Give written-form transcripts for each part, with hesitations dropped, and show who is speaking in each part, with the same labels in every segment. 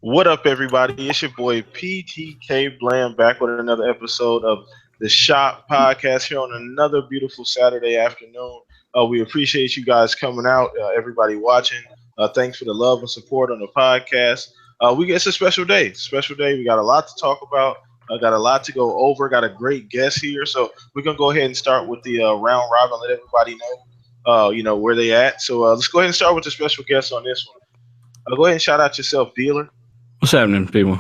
Speaker 1: What up, everybody? It's your boy PTK BLAM back with another episode of the Shop Podcast here on another beautiful Saturday afternoon. We appreciate you guys coming out, everybody watching. Thanks for the love and support on the podcast. It's a special day. Special day. We got a lot to talk about. Got a lot to go over. Got a great guest here, so we're gonna go ahead and start with the round robin. Let everybody know, where they at. So let's go ahead and start with the special guest on this one. Go ahead and shout out yourself, dealer.
Speaker 2: What's happening, people?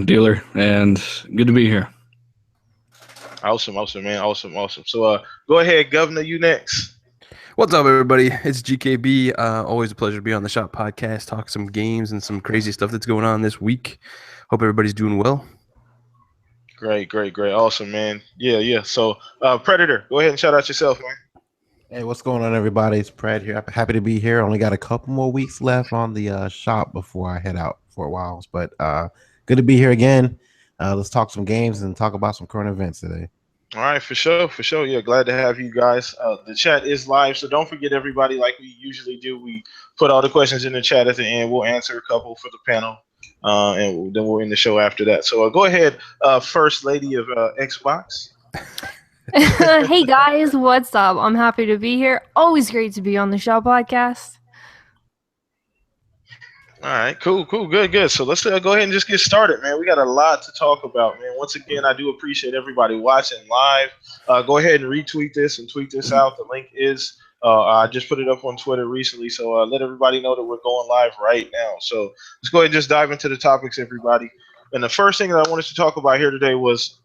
Speaker 2: Dealer, and good to be here.
Speaker 1: Awesome, man. Awesome. So, go ahead, Governor. You next.
Speaker 3: What's up, everybody? It's GKB. Always a pleasure to be on the Shop Podcast, talk some games and some crazy stuff that's going on this week. Hope everybody's doing well.
Speaker 1: Great. Awesome, man. Yeah. So, Predator, go ahead and shout out yourself, man.
Speaker 4: Hey, what's going on, everybody? It's Pred here. Happy to be here. Only got a couple more weeks left on the shop before I head out for a while. But good to be here again. Let's talk some games and talk about some current events today.
Speaker 1: All right, for sure. Yeah, glad to have you guys. The chat is live, so don't forget, everybody, like we usually do, we put all the questions in the chat at the end. We'll answer a couple for the panel, and then we'll end the show after that. So go ahead, First Lady of Xbox.
Speaker 5: Hey guys, what's up? I'm happy to be here. Always great to be on the Shop Podcast.
Speaker 1: All right, cool, good. So let's go ahead and just get started, man. We got a lot to talk about, man. Once again, I do appreciate everybody watching live. Go ahead and retweet this and tweet this out. The link is I just put it up on Twitter recently, so let everybody know that we're going live right now. So let's go ahead and just dive into the topics, everybody. And the first thing that I wanted to talk about here today was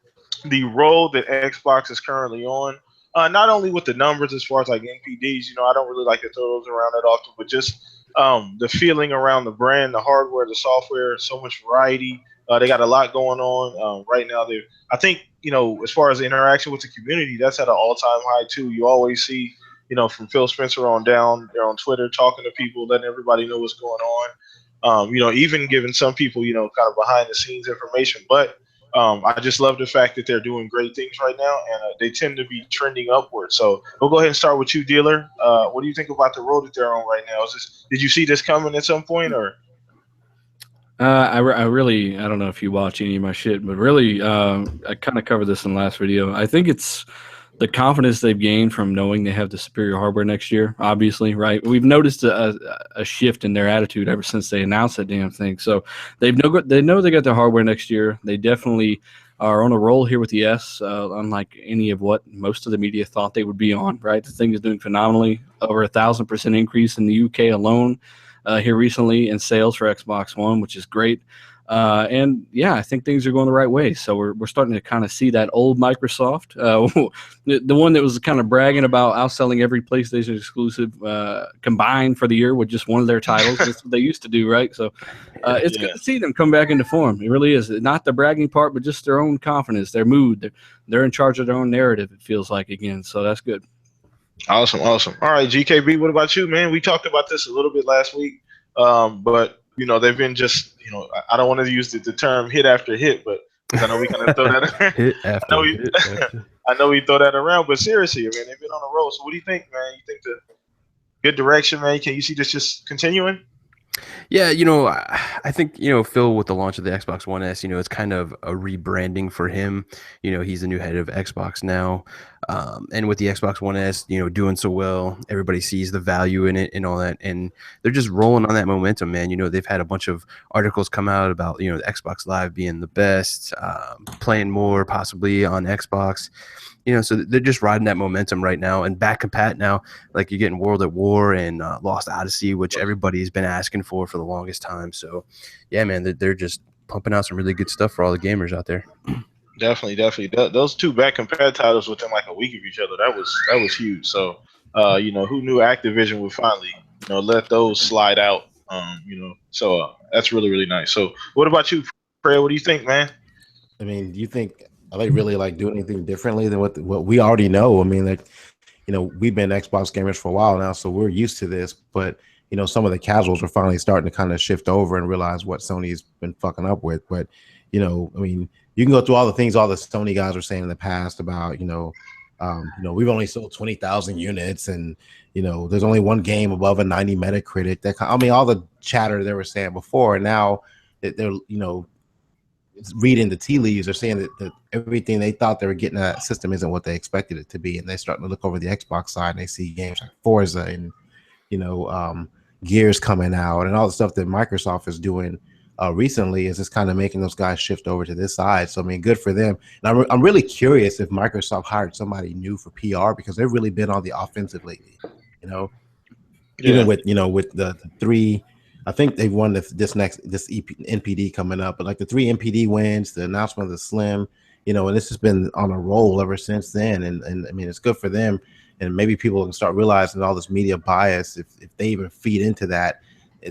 Speaker 1: the role that Xbox is currently on. Not only with the numbers as far as like NPDs, I don't really like to throw those around that often, but just the feeling around the brand, the hardware, the software, so much variety. They got a lot going on right now. I think, as far as the interaction with the community, that's at an all-time high too. You always see, from Phil Spencer on down, they're on Twitter talking to people, letting everybody know what's going on. Even giving some people, kind of behind the scenes information. But I just love the fact that they're doing great things right now, and they tend to be trending upward. So we'll go ahead and start with you, dealer. What do you think about the road that they're on right now? Did you see this coming at some point, or?
Speaker 2: I don't know if you watch any of my shit, but really, I kind of covered this in the last video. I think it's the confidence they've gained from knowing they have the superior hardware next year, obviously, right? We've noticed a shift in their attitude ever since they announced that damn thing. So they know they got the hardware next year. They definitely are on a roll here with the S, unlike any of what most of the media thought they would be on, right? The thing is doing phenomenally, over 1,000% increase in the UK alone here recently in sales for Xbox One, which is great. And yeah, I think things are going the right way. So we're starting to kind of see that old Microsoft, the one that was kind of bragging about outselling every PlayStation exclusive combined for the year with just one of their titles. That's what they used to do, right? So it's good to see them come back into form. It really is. Not the bragging part, but just their own confidence, their mood. They're in charge of their own narrative, it feels like, again. So that's good.
Speaker 1: Awesome. All right, GKB, what about you, man? We talked about this a little bit last week, but they've been just, I don't want to use the term hit after hit, but I know we kind of throw that
Speaker 4: Hit after hit.
Speaker 1: I know we throw that around, but seriously, man, they've been on a roll. So what do you think, man? You think the good direction, man? Can you see this just continuing?
Speaker 3: Yeah, I think, Phil, with the launch of the Xbox One S, it's kind of a rebranding for him. He's the new head of Xbox now. And with the Xbox One S, doing so well, everybody sees the value in it and all that. And they're just rolling on that momentum, man. They've had a bunch of articles come out about, the Xbox Live being the best, playing more possibly on Xbox. So they're just riding that momentum right now and back compat now. Like you're getting World at War and Lost Odyssey, which everybody's been asking for the longest time. So, yeah, man, they're just pumping out some really good stuff for all the gamers out there.
Speaker 1: Definitely. Those two back compat titles within like a week of each other, that was huge. So, who knew Activision would finally, let those slide out, So that's really, really nice. So what about you, Fred? What do you think, man?
Speaker 4: I mean, do you think are they really like doing anything differently than what we already know? I mean, we've been Xbox gamers for a while now, so we're used to this. But some of the casuals are finally starting to kind of shift over and realize what Sony's been fucking up with. But I mean, you can go through all the things all the Sony guys were saying in the past about we've only sold 20,000 units, and there's only one game above a 90 Metacritic. All the chatter they were saying before, and now they're reading the tea leaves. They're saying that everything they thought they were getting out of that system isn't what they expected it to be, and they're starting to look over the Xbox side and they see games like Forza and Gears coming out and all the stuff that Microsoft is doing recently is just kind of making those guys shift over to this side. So I mean, good for them. And I'm really curious if Microsoft hired somebody new for PR, because they've really been on the offensive lately. Even with the three, I think they've won this NPD coming up, but like the 3 NPD wins, the announcement of the Slim, and this has been on a roll ever since then. And I mean, it's good for them. And maybe people can start realizing all this media bias, if they even feed into that,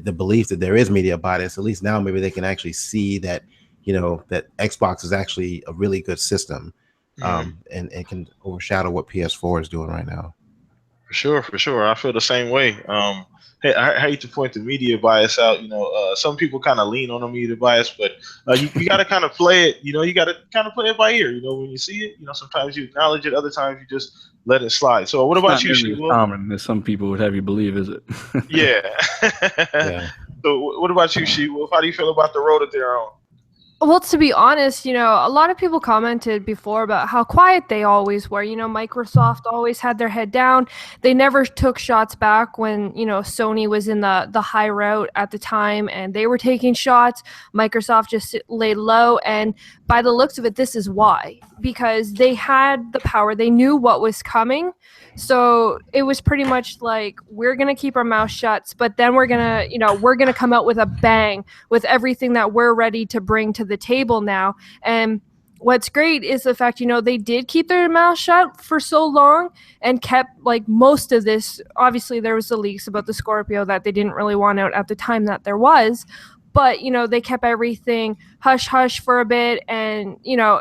Speaker 4: the belief that there is media bias, at least now maybe they can actually see that, that Xbox is actually a really good system, and can overshadow what PS4 is doing right now. For sure. I feel the same way. Hey, I hate to point the media bias out. Some people kind of lean on the media bias, but you got to kind of play it. You got to kind of play it by ear. When you see it, sometimes you acknowledge it, other times you just let it slide. So what about you, Sheila?
Speaker 2: Common as some people would have you believe, is it?
Speaker 1: Yeah. So what about you, Sheila? How do you feel about the road that they're on?
Speaker 5: Well, to be honest, a lot of people commented before about how quiet they always were. Microsoft always had their head down. They never took shots back when, Sony was in the high route at the time and they were taking shots. Microsoft just laid low. And by the looks of it, this is why. Because they had the power. They knew what was coming. So it was pretty much like, we're going to keep our mouth shut, but then we're going to come out with a bang with everything that we're ready to bring to the table now. And what's great is the fact, they did keep their mouth shut for so long and kept like most of this. Obviously, there was the leaks about the Scorpio that they didn't really want out at the time that there was. But, they kept everything hush-hush for a bit. And,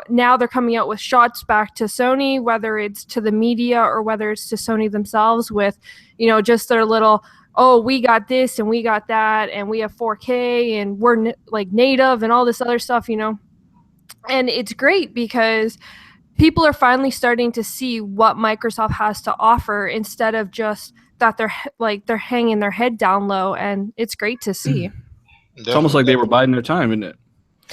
Speaker 5: now they're coming out with shots back to Sony, whether it's to the media or whether it's to Sony themselves with, just their little, oh, we got this and we got that and we have 4K and we're native and all this other stuff, And it's great because people are finally starting to see what Microsoft has to offer instead of just that they're hanging their head down low. And it's great to see.
Speaker 2: It's almost like they were biding their time, isn't it?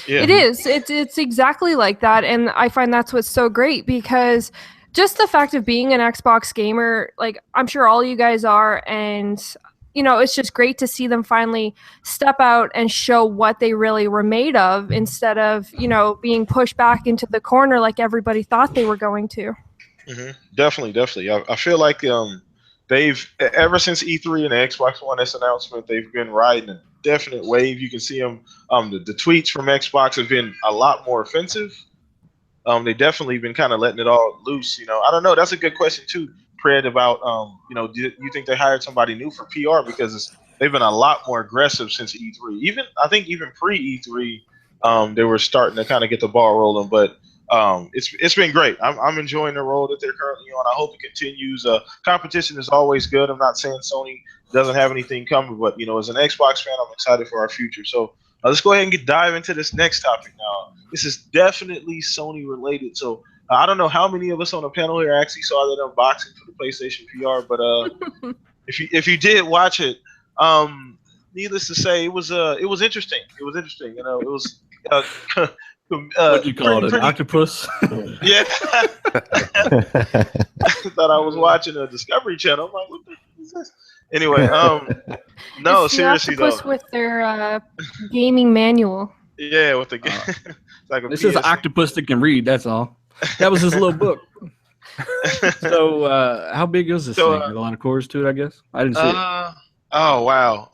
Speaker 5: Yeah. It is. It's exactly like that. And I find that's what's so great because just the fact of being an Xbox gamer, I'm sure all you guys are. And, it's just great to see them finally step out and show what they really were made of instead of, being pushed back into the corner like everybody thought they were going to.
Speaker 1: Mm-hmm. Definitely. I feel like they've, ever since E3 and the Xbox One S announcement, they've been riding a definite wave. You can see them. The tweets from Xbox have been a lot more offensive. They definitely been kind of letting it all loose. I don't know. That's a good question too, Fred. About do you think they hired somebody new for PR, because they've been a lot more aggressive since E3. I think even pre E3, they were starting to kind of get the ball rolling. But it's been great. I'm enjoying the role that they're currently on. I hope it continues. Competition is always good. I'm not saying Sony doesn't have anything coming, but as an Xbox fan, I'm excited for our future. So let's go ahead and dive into this next topic now. This is definitely Sony related. So I don't know how many of us on the panel here actually saw that unboxing for the PlayStation PR, but if you did watch it, needless to say, it was interesting. It was interesting. It was.
Speaker 2: What'd you call it? An octopus?
Speaker 1: Yeah. I thought I was watching a Discovery Channel. I'm like, what the heck is this? Anyway, no,
Speaker 5: it's
Speaker 1: seriously
Speaker 5: the octopus
Speaker 1: though.
Speaker 5: With their gaming manual.
Speaker 1: Yeah, with the game. Like
Speaker 2: this is an octopus that can read. That's all. That was his little book. So, how big is this thing? A lot of cores to it, I guess. I didn't see it.
Speaker 1: Oh wow.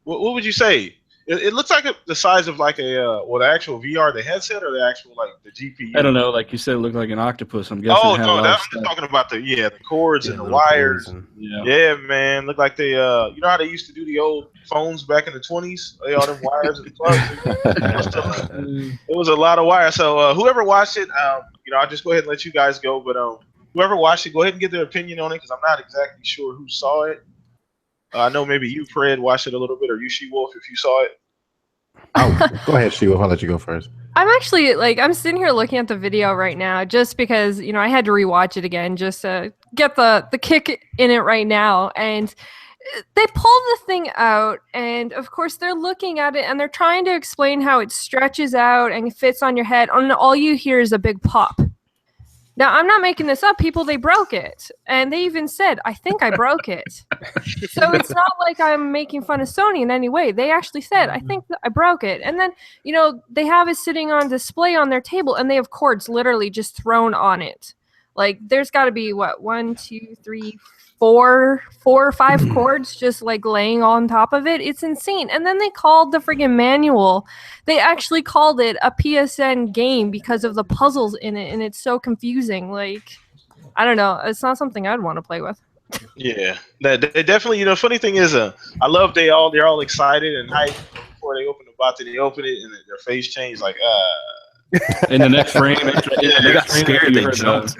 Speaker 1: What would you say? It looks like the size of like the actual VR, the headset, or the actual the GPU.
Speaker 2: I don't know. Like you said, it looked like an octopus. I'm guessing.
Speaker 1: Oh no, I'm just talking about the cords and the wires. Yeah, man. Look like they you know how they used to do the old phones back in the 20s? They all them wires and plugs. It was a lot of wires. So whoever watched it, I'll just go ahead and let you guys go. But whoever watched it, go ahead and get their opinion on it, because I'm not exactly sure who saw it. I know maybe you, Fred, watched it a little bit, or you, She-Wolf, if you saw it.
Speaker 4: Go ahead, She-Wolf. I'll let you go first.
Speaker 5: I'm actually I'm sitting here looking at the video right now just because I had to rewatch it again just to get the kick in it right now. And they pull the thing out, and of course they're looking at it and they're trying to explain how it stretches out and fits on your head, and all you hear is a big pop. Now, I'm not making this up. People, they broke it. And they even said, I think I broke it. So it's not like I'm making fun of Sony in any way. They actually said, I think I broke it. And then, they have it sitting on display on their table, and they have cords literally just thrown on it. Like, there's got to be, 1, 2, 3, 4 or 5 cords just like laying on top of it. It's insane. And then they called the friggin' manual. They actually called it a PSN game because of the puzzles in it, and it's so confusing. Like, I don't know. It's not something I'd want to play with.
Speaker 1: Yeah, they definitely. Funny thing is, I love they're all excited and hyped before they open the box. They open it and their face changed like
Speaker 2: In the next frame,
Speaker 3: they got scared. They jumped.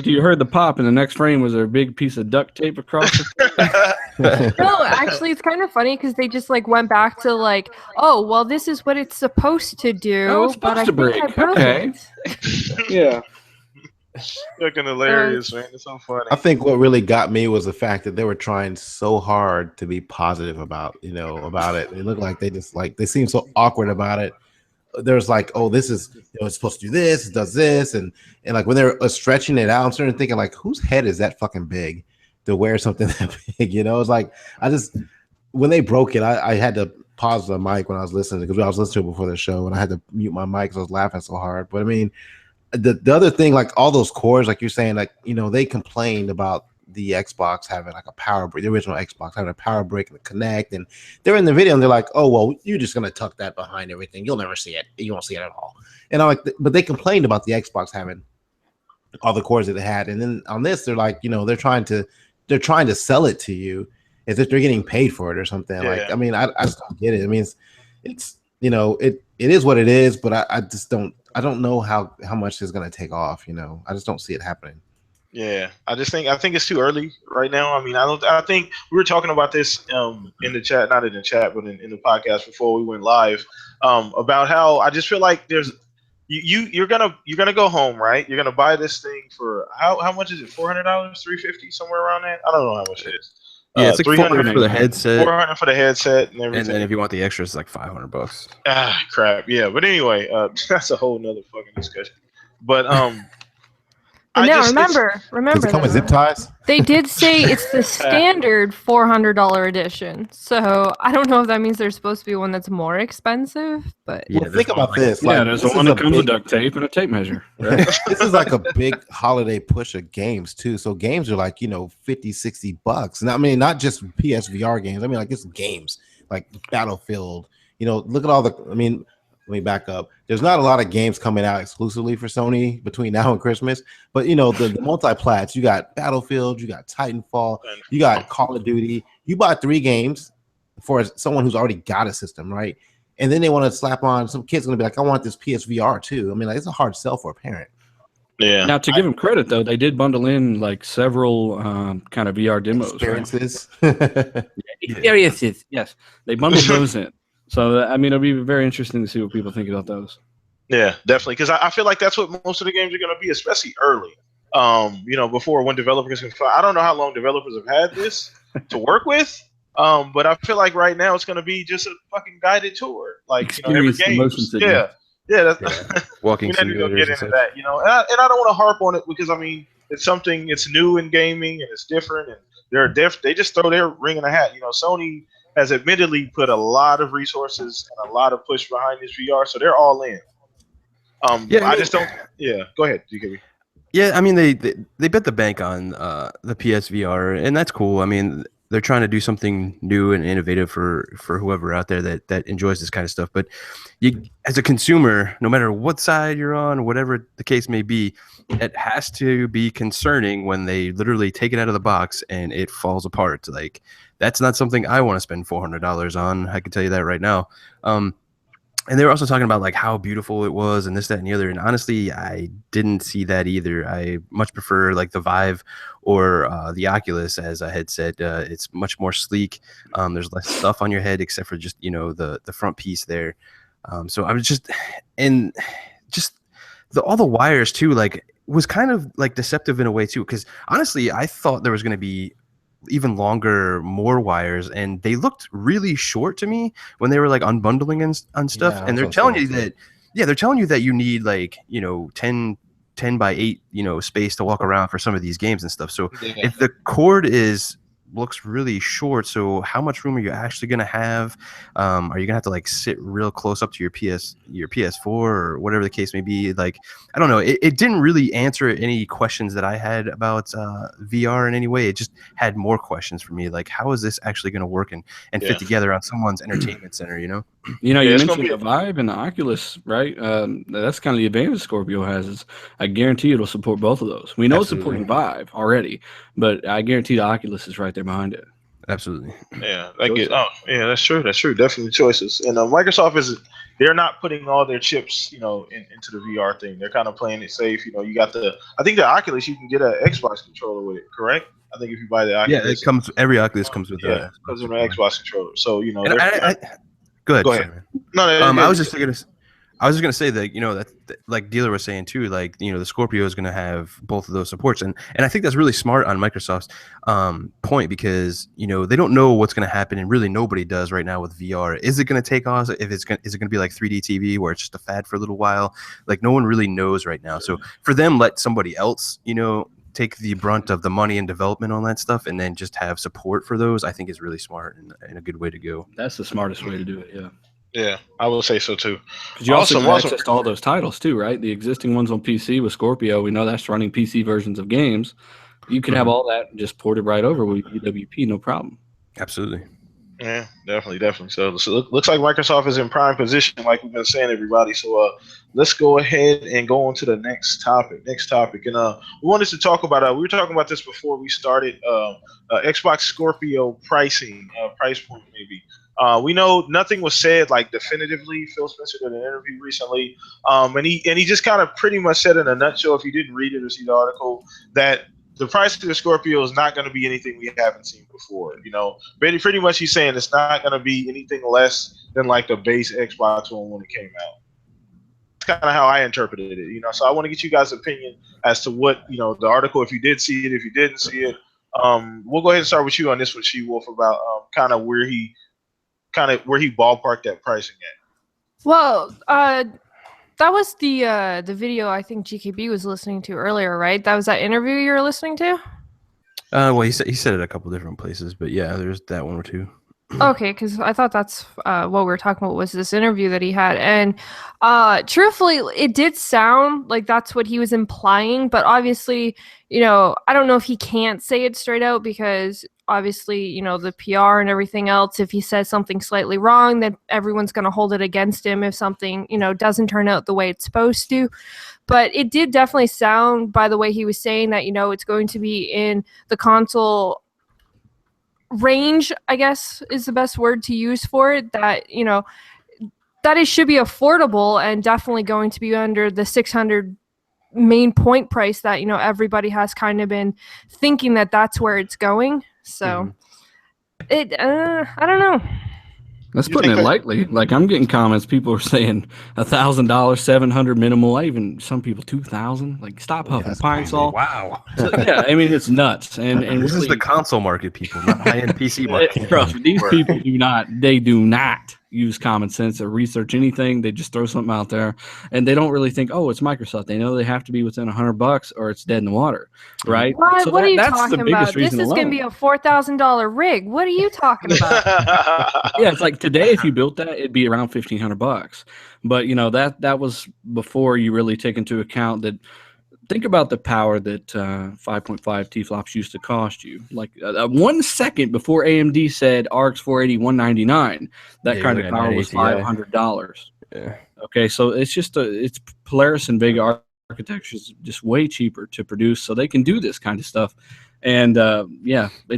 Speaker 2: You heard the pop, and the next frame was a big piece of duct tape across it.
Speaker 5: No, actually, it's kind of funny because they just like went back to like, oh, well, this is what it's supposed to do.
Speaker 2: Oh, it's supposed to break.
Speaker 5: I broke
Speaker 2: Okay.
Speaker 5: it.
Speaker 2: Yeah.
Speaker 1: Looking hilarious, man. It's so funny.
Speaker 4: I think what really got me was the fact that they were trying so hard to be positive about it. It looked like they seemed so awkward about it. There's like, oh, this is, it's supposed to do this, it does this, and like when they're stretching it out, I'm starting to thinking like, whose head is that fucking big to wear something that big? It's like when they broke it, I had to pause the mic when I was listening because I was listening to it before the show, and I had to mute my mic because I was laughing so hard. But I mean, the other thing, like all those cords, like you're saying, like they complained about the Xbox having like a power brick, the original Xbox having a power brick and a Connect, and they're in the video and they're like, oh well, you're just gonna tuck that behind everything, you'll never see it, you won't see it at all. And I'm like, but they complained about the Xbox having all the cords that it had, and then on this they're like, they're trying to sell it to you as if they're getting paid for it or something.
Speaker 1: Yeah.
Speaker 4: Like, I mean, I just don't get it. I mean, it's it is what it is, but I just don't know how much it's gonna take off. I just don't see it happening.
Speaker 1: Yeah, I think it's too early right now. I mean, I think we were talking about this in the chat, not in the chat, but in the podcast before we went live, about how I just feel like there's you're gonna go home, right? You're gonna buy this thing for how much is it? $400, $350, somewhere around that. I don't know how much it is.
Speaker 3: Yeah, it's like $400 for the headset.
Speaker 1: $400 for the headset and everything.
Speaker 3: And then if you want the extras, it's like $500.
Speaker 1: Ah, crap. Yeah, but anyway, that's a whole nother fucking discussion. But
Speaker 5: remember,
Speaker 4: does it come with zip ties?
Speaker 5: They did say it's the standard $400 edition. So I don't know if that means there's supposed to be one that's more expensive, but
Speaker 4: yeah, think about this.
Speaker 2: Yeah, there's one that comes with duct tape and a tape measure. Right?
Speaker 4: This is like a big holiday push of games too. So games are like, $50-$60. And I mean, not just PSVR games. I mean, like it's games like Battlefield. Look at all the. I mean, let me back up. There's not a lot of games coming out exclusively for Sony between now and Christmas, but the multi-plats, you got Battlefield, you got Titanfall, you got Call of Duty. You bought 3 games for someone who's already got a system, right? And then they want to slap on, some kid's going to be like, I want this PSVR too. I mean, like, it's a hard sell for a parent.
Speaker 1: Yeah.
Speaker 2: Now, to give them credit, though, they did bundle in like several kind of VR demos.
Speaker 4: Experiences.
Speaker 2: Right? Experiences, yes. They bundled those in. So, I mean, it'll be very interesting to see what people think about those.
Speaker 1: Yeah, definitely. Because I feel like that's what most of the games are going to be, especially early. Before when developers can I don't know how long developers have had this to work with. But I feel like right now it's going to be just a fucking guided tour. Like, every game. Yeah.
Speaker 3: Walking
Speaker 1: we're not going to get into that, and I don't want to harp on it because, I mean, it's new in gaming and it's different. And they just throw their ring in a hat. Sony has admittedly put a lot of resources and a lot of push behind this VR, so they're all in. I just don't. Yeah, go ahead, GKB.
Speaker 3: Yeah, I mean they bet the bank on the PSVR, and that's cool. I mean, they're trying to do something new and innovative for whoever out there that enjoys this kind of stuff. But you, as a consumer, no matter what side you're on, whatever the case may be, it has to be concerning when they literally take it out of the box and it falls apart. Like, that's not something I want to spend $400 on. I can tell you that right now. And they were also talking about like how beautiful it was and this, that, and the other. And honestly, I didn't see that either. I much prefer like the Vive or the Oculus as a headset. It's much more sleek. There's less stuff on your head except for just, the front piece there. So I was all the wires too, like was kind of like deceptive in a way too. Cause honestly, I thought there was going to be even longer, more wires, and they looked really short to me when they were like unbundling and stuff.
Speaker 4: Yeah,
Speaker 3: And they're telling you that, they're telling you that you need like 10 by 8 space to walk around for some of these games and stuff. So
Speaker 1: Yeah.
Speaker 3: if the cord looks really short, so how much room are you actually going to have? Are you gonna have to like sit real close up to your PS4 or whatever the case may be? Like, I don't know, it didn't really answer any questions that I had about VR in any way. It just had more questions for me, like how is this actually going to work and fit together on someone's entertainment center,
Speaker 2: You
Speaker 1: Yeah, it's
Speaker 2: mentioned
Speaker 1: gonna
Speaker 2: the Vive and the Oculus, right? That's kind of the advantage Scorpio has. Is I guarantee it'll support both of those. We know it's supporting Vive already, but I guarantee the Oculus is right there behind it.
Speaker 3: Absolutely.
Speaker 1: Yeah, that's true. That's true. Definitely choices. And Microsoft they're not putting all their chips, into the VR thing. They're kind of playing it safe. You got I think the Oculus, you can get an Xbox controller with it, correct? I think if you buy the Oculus,
Speaker 3: every Oculus comes with
Speaker 1: comes with an Xbox controller. So
Speaker 3: and go ahead.
Speaker 1: Go ahead.
Speaker 3: Sorry,
Speaker 1: No,
Speaker 3: I was just gonna say that that like Dealer was saying too, like the Scorpio is gonna have both of those supports, and I think that's really smart on Microsoft's point, because they don't know what's gonna happen, and really nobody does right now with VR. Is it gonna take off? Is it gonna be like 3D TV where it's just a fad for a little while? Like no one really knows right now. So for them, let somebody else take the brunt of the money and development on that stuff, and then just have support for those, I think is really smart and a good way to go.
Speaker 2: That's the smartest way to do it. Yeah.
Speaker 1: Yeah, I will say so too.
Speaker 2: Because you also get access to all those titles too, right? The existing ones on PC with Scorpio, we know that's running PC versions of games. You could have all that just ported right over with UWP, no problem.
Speaker 3: Absolutely.
Speaker 1: Yeah, definitely. So it looks like Microsoft is in prime position, like we've been saying, everybody. So let's go ahead and go on to the next topic. And we wanted to talk about we were talking about this before we started. Xbox Scorpio pricing, price point maybe. We know nothing was said like definitively. Phil Spencer did an interview recently, and he just kind of pretty much said in a nutshell, if you didn't read it or see the article, that the price of the Scorpio is not going to be anything we haven't seen before. Pretty much he's saying it's not going to be anything less than like the base Xbox One when it came out. That's kind of how I interpreted it. So I want to get you guys' opinion as to what the article. If you did see it, if you didn't see it, we'll go ahead and start with you on this one, She-Wolf, about kind of where he ballparked that pricing at.
Speaker 5: Well, that was the video I think GKB was listening to earlier, right? That was that interview you were listening to?
Speaker 3: Well, he said it a couple different places, but yeah, there's that one or two.
Speaker 5: Okay, because I thought that's what we were talking about was this interview that he had. And truthfully, it did sound like that's what he was implying. But obviously, I don't know if he can't say it straight out because obviously, the PR and everything else, if he says something slightly wrong, then everyone's going to hold it against him if something, doesn't turn out the way it's supposed to. But it did definitely sound, by the way he was saying, that, it's going to be in the console range, I guess is the best word to use for it, that that it should be affordable and definitely going to be under the 600 main point price that everybody has kind of been thinking that that's where it's going. So I don't know.
Speaker 2: That's putting it lightly. Like I'm getting comments. People are saying $1,000, 700 minimal. Even some people 2,000. Like stop huffing pine salt.
Speaker 3: Wow.
Speaker 2: So, yeah, I mean it's nuts. And
Speaker 3: this
Speaker 2: really,
Speaker 3: is the console market, people, not high-end PC market.
Speaker 2: Trust me, these people do not use common sense or research anything. They just throw something out there, and they don't really think, oh, it's Microsoft. They know they have to be within $100 or it's dead in the water, right?
Speaker 5: What,
Speaker 2: so
Speaker 5: what are you
Speaker 2: that's
Speaker 5: talking
Speaker 2: the biggest
Speaker 5: about? This
Speaker 2: reason
Speaker 5: is going to be a $4,000 rig. What are you talking about?
Speaker 2: Yeah, it's like today, if you built that, it'd be around $1,500. But that was before you really take into account that. Think about the power that 5.5 T-flops used to cost you. Like 1 second before AMD said RX 480 $199, that kind of power was $500.
Speaker 3: Yeah.
Speaker 2: Okay, so it's just it's Polaris and Vega architecture is just way cheaper to produce, so they can do this kind of stuff. And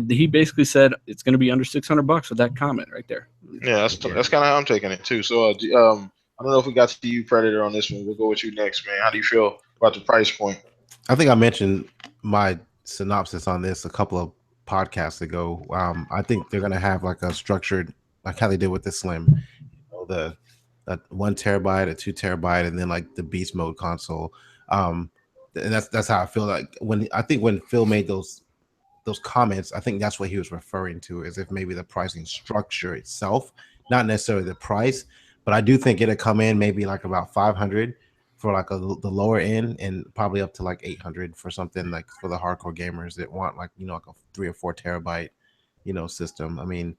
Speaker 2: he basically said it's going to be under $600 with that comment right there.
Speaker 1: Yeah, that's kind of how I'm taking it too. So I don't know if we got to you, Predator, on this one. We'll go with you next, man. How do you feel about the price point?
Speaker 4: I think I mentioned my synopsis on this a couple of podcasts ago. I think they're gonna have like a structured, like how they did with the Slim, that 1 terabyte, a 2 terabyte, and then like the beast mode console. And that's how I feel like when Phil made those those comments, I think that's what he was referring to, as if maybe the pricing structure itself, not necessarily the price, but I do think it'll come in maybe like about 500 for like the lower end, and probably up to like 800 for something like for the hardcore gamers that want like, you know, like a 3 or 4 terabyte, you know, system. I mean,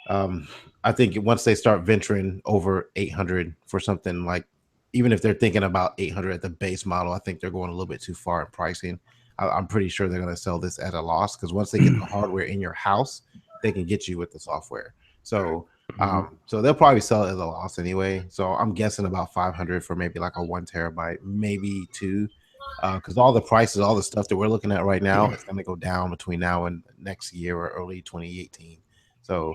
Speaker 4: I think once they start venturing over 800 for something like, even if they're thinking about 800 at the base model, I think they're going a little bit too far in pricing. I'm pretty sure they're going to sell this at a loss, because once they get the hardware in your house, they can get you with the software. So, so they'll probably sell it at a loss anyway. So I'm guessing about 500 for maybe like a 1 terabyte, maybe 2, because all the prices, all the stuff that we're looking at right now, it's going to go down between now and next year or early 2018. So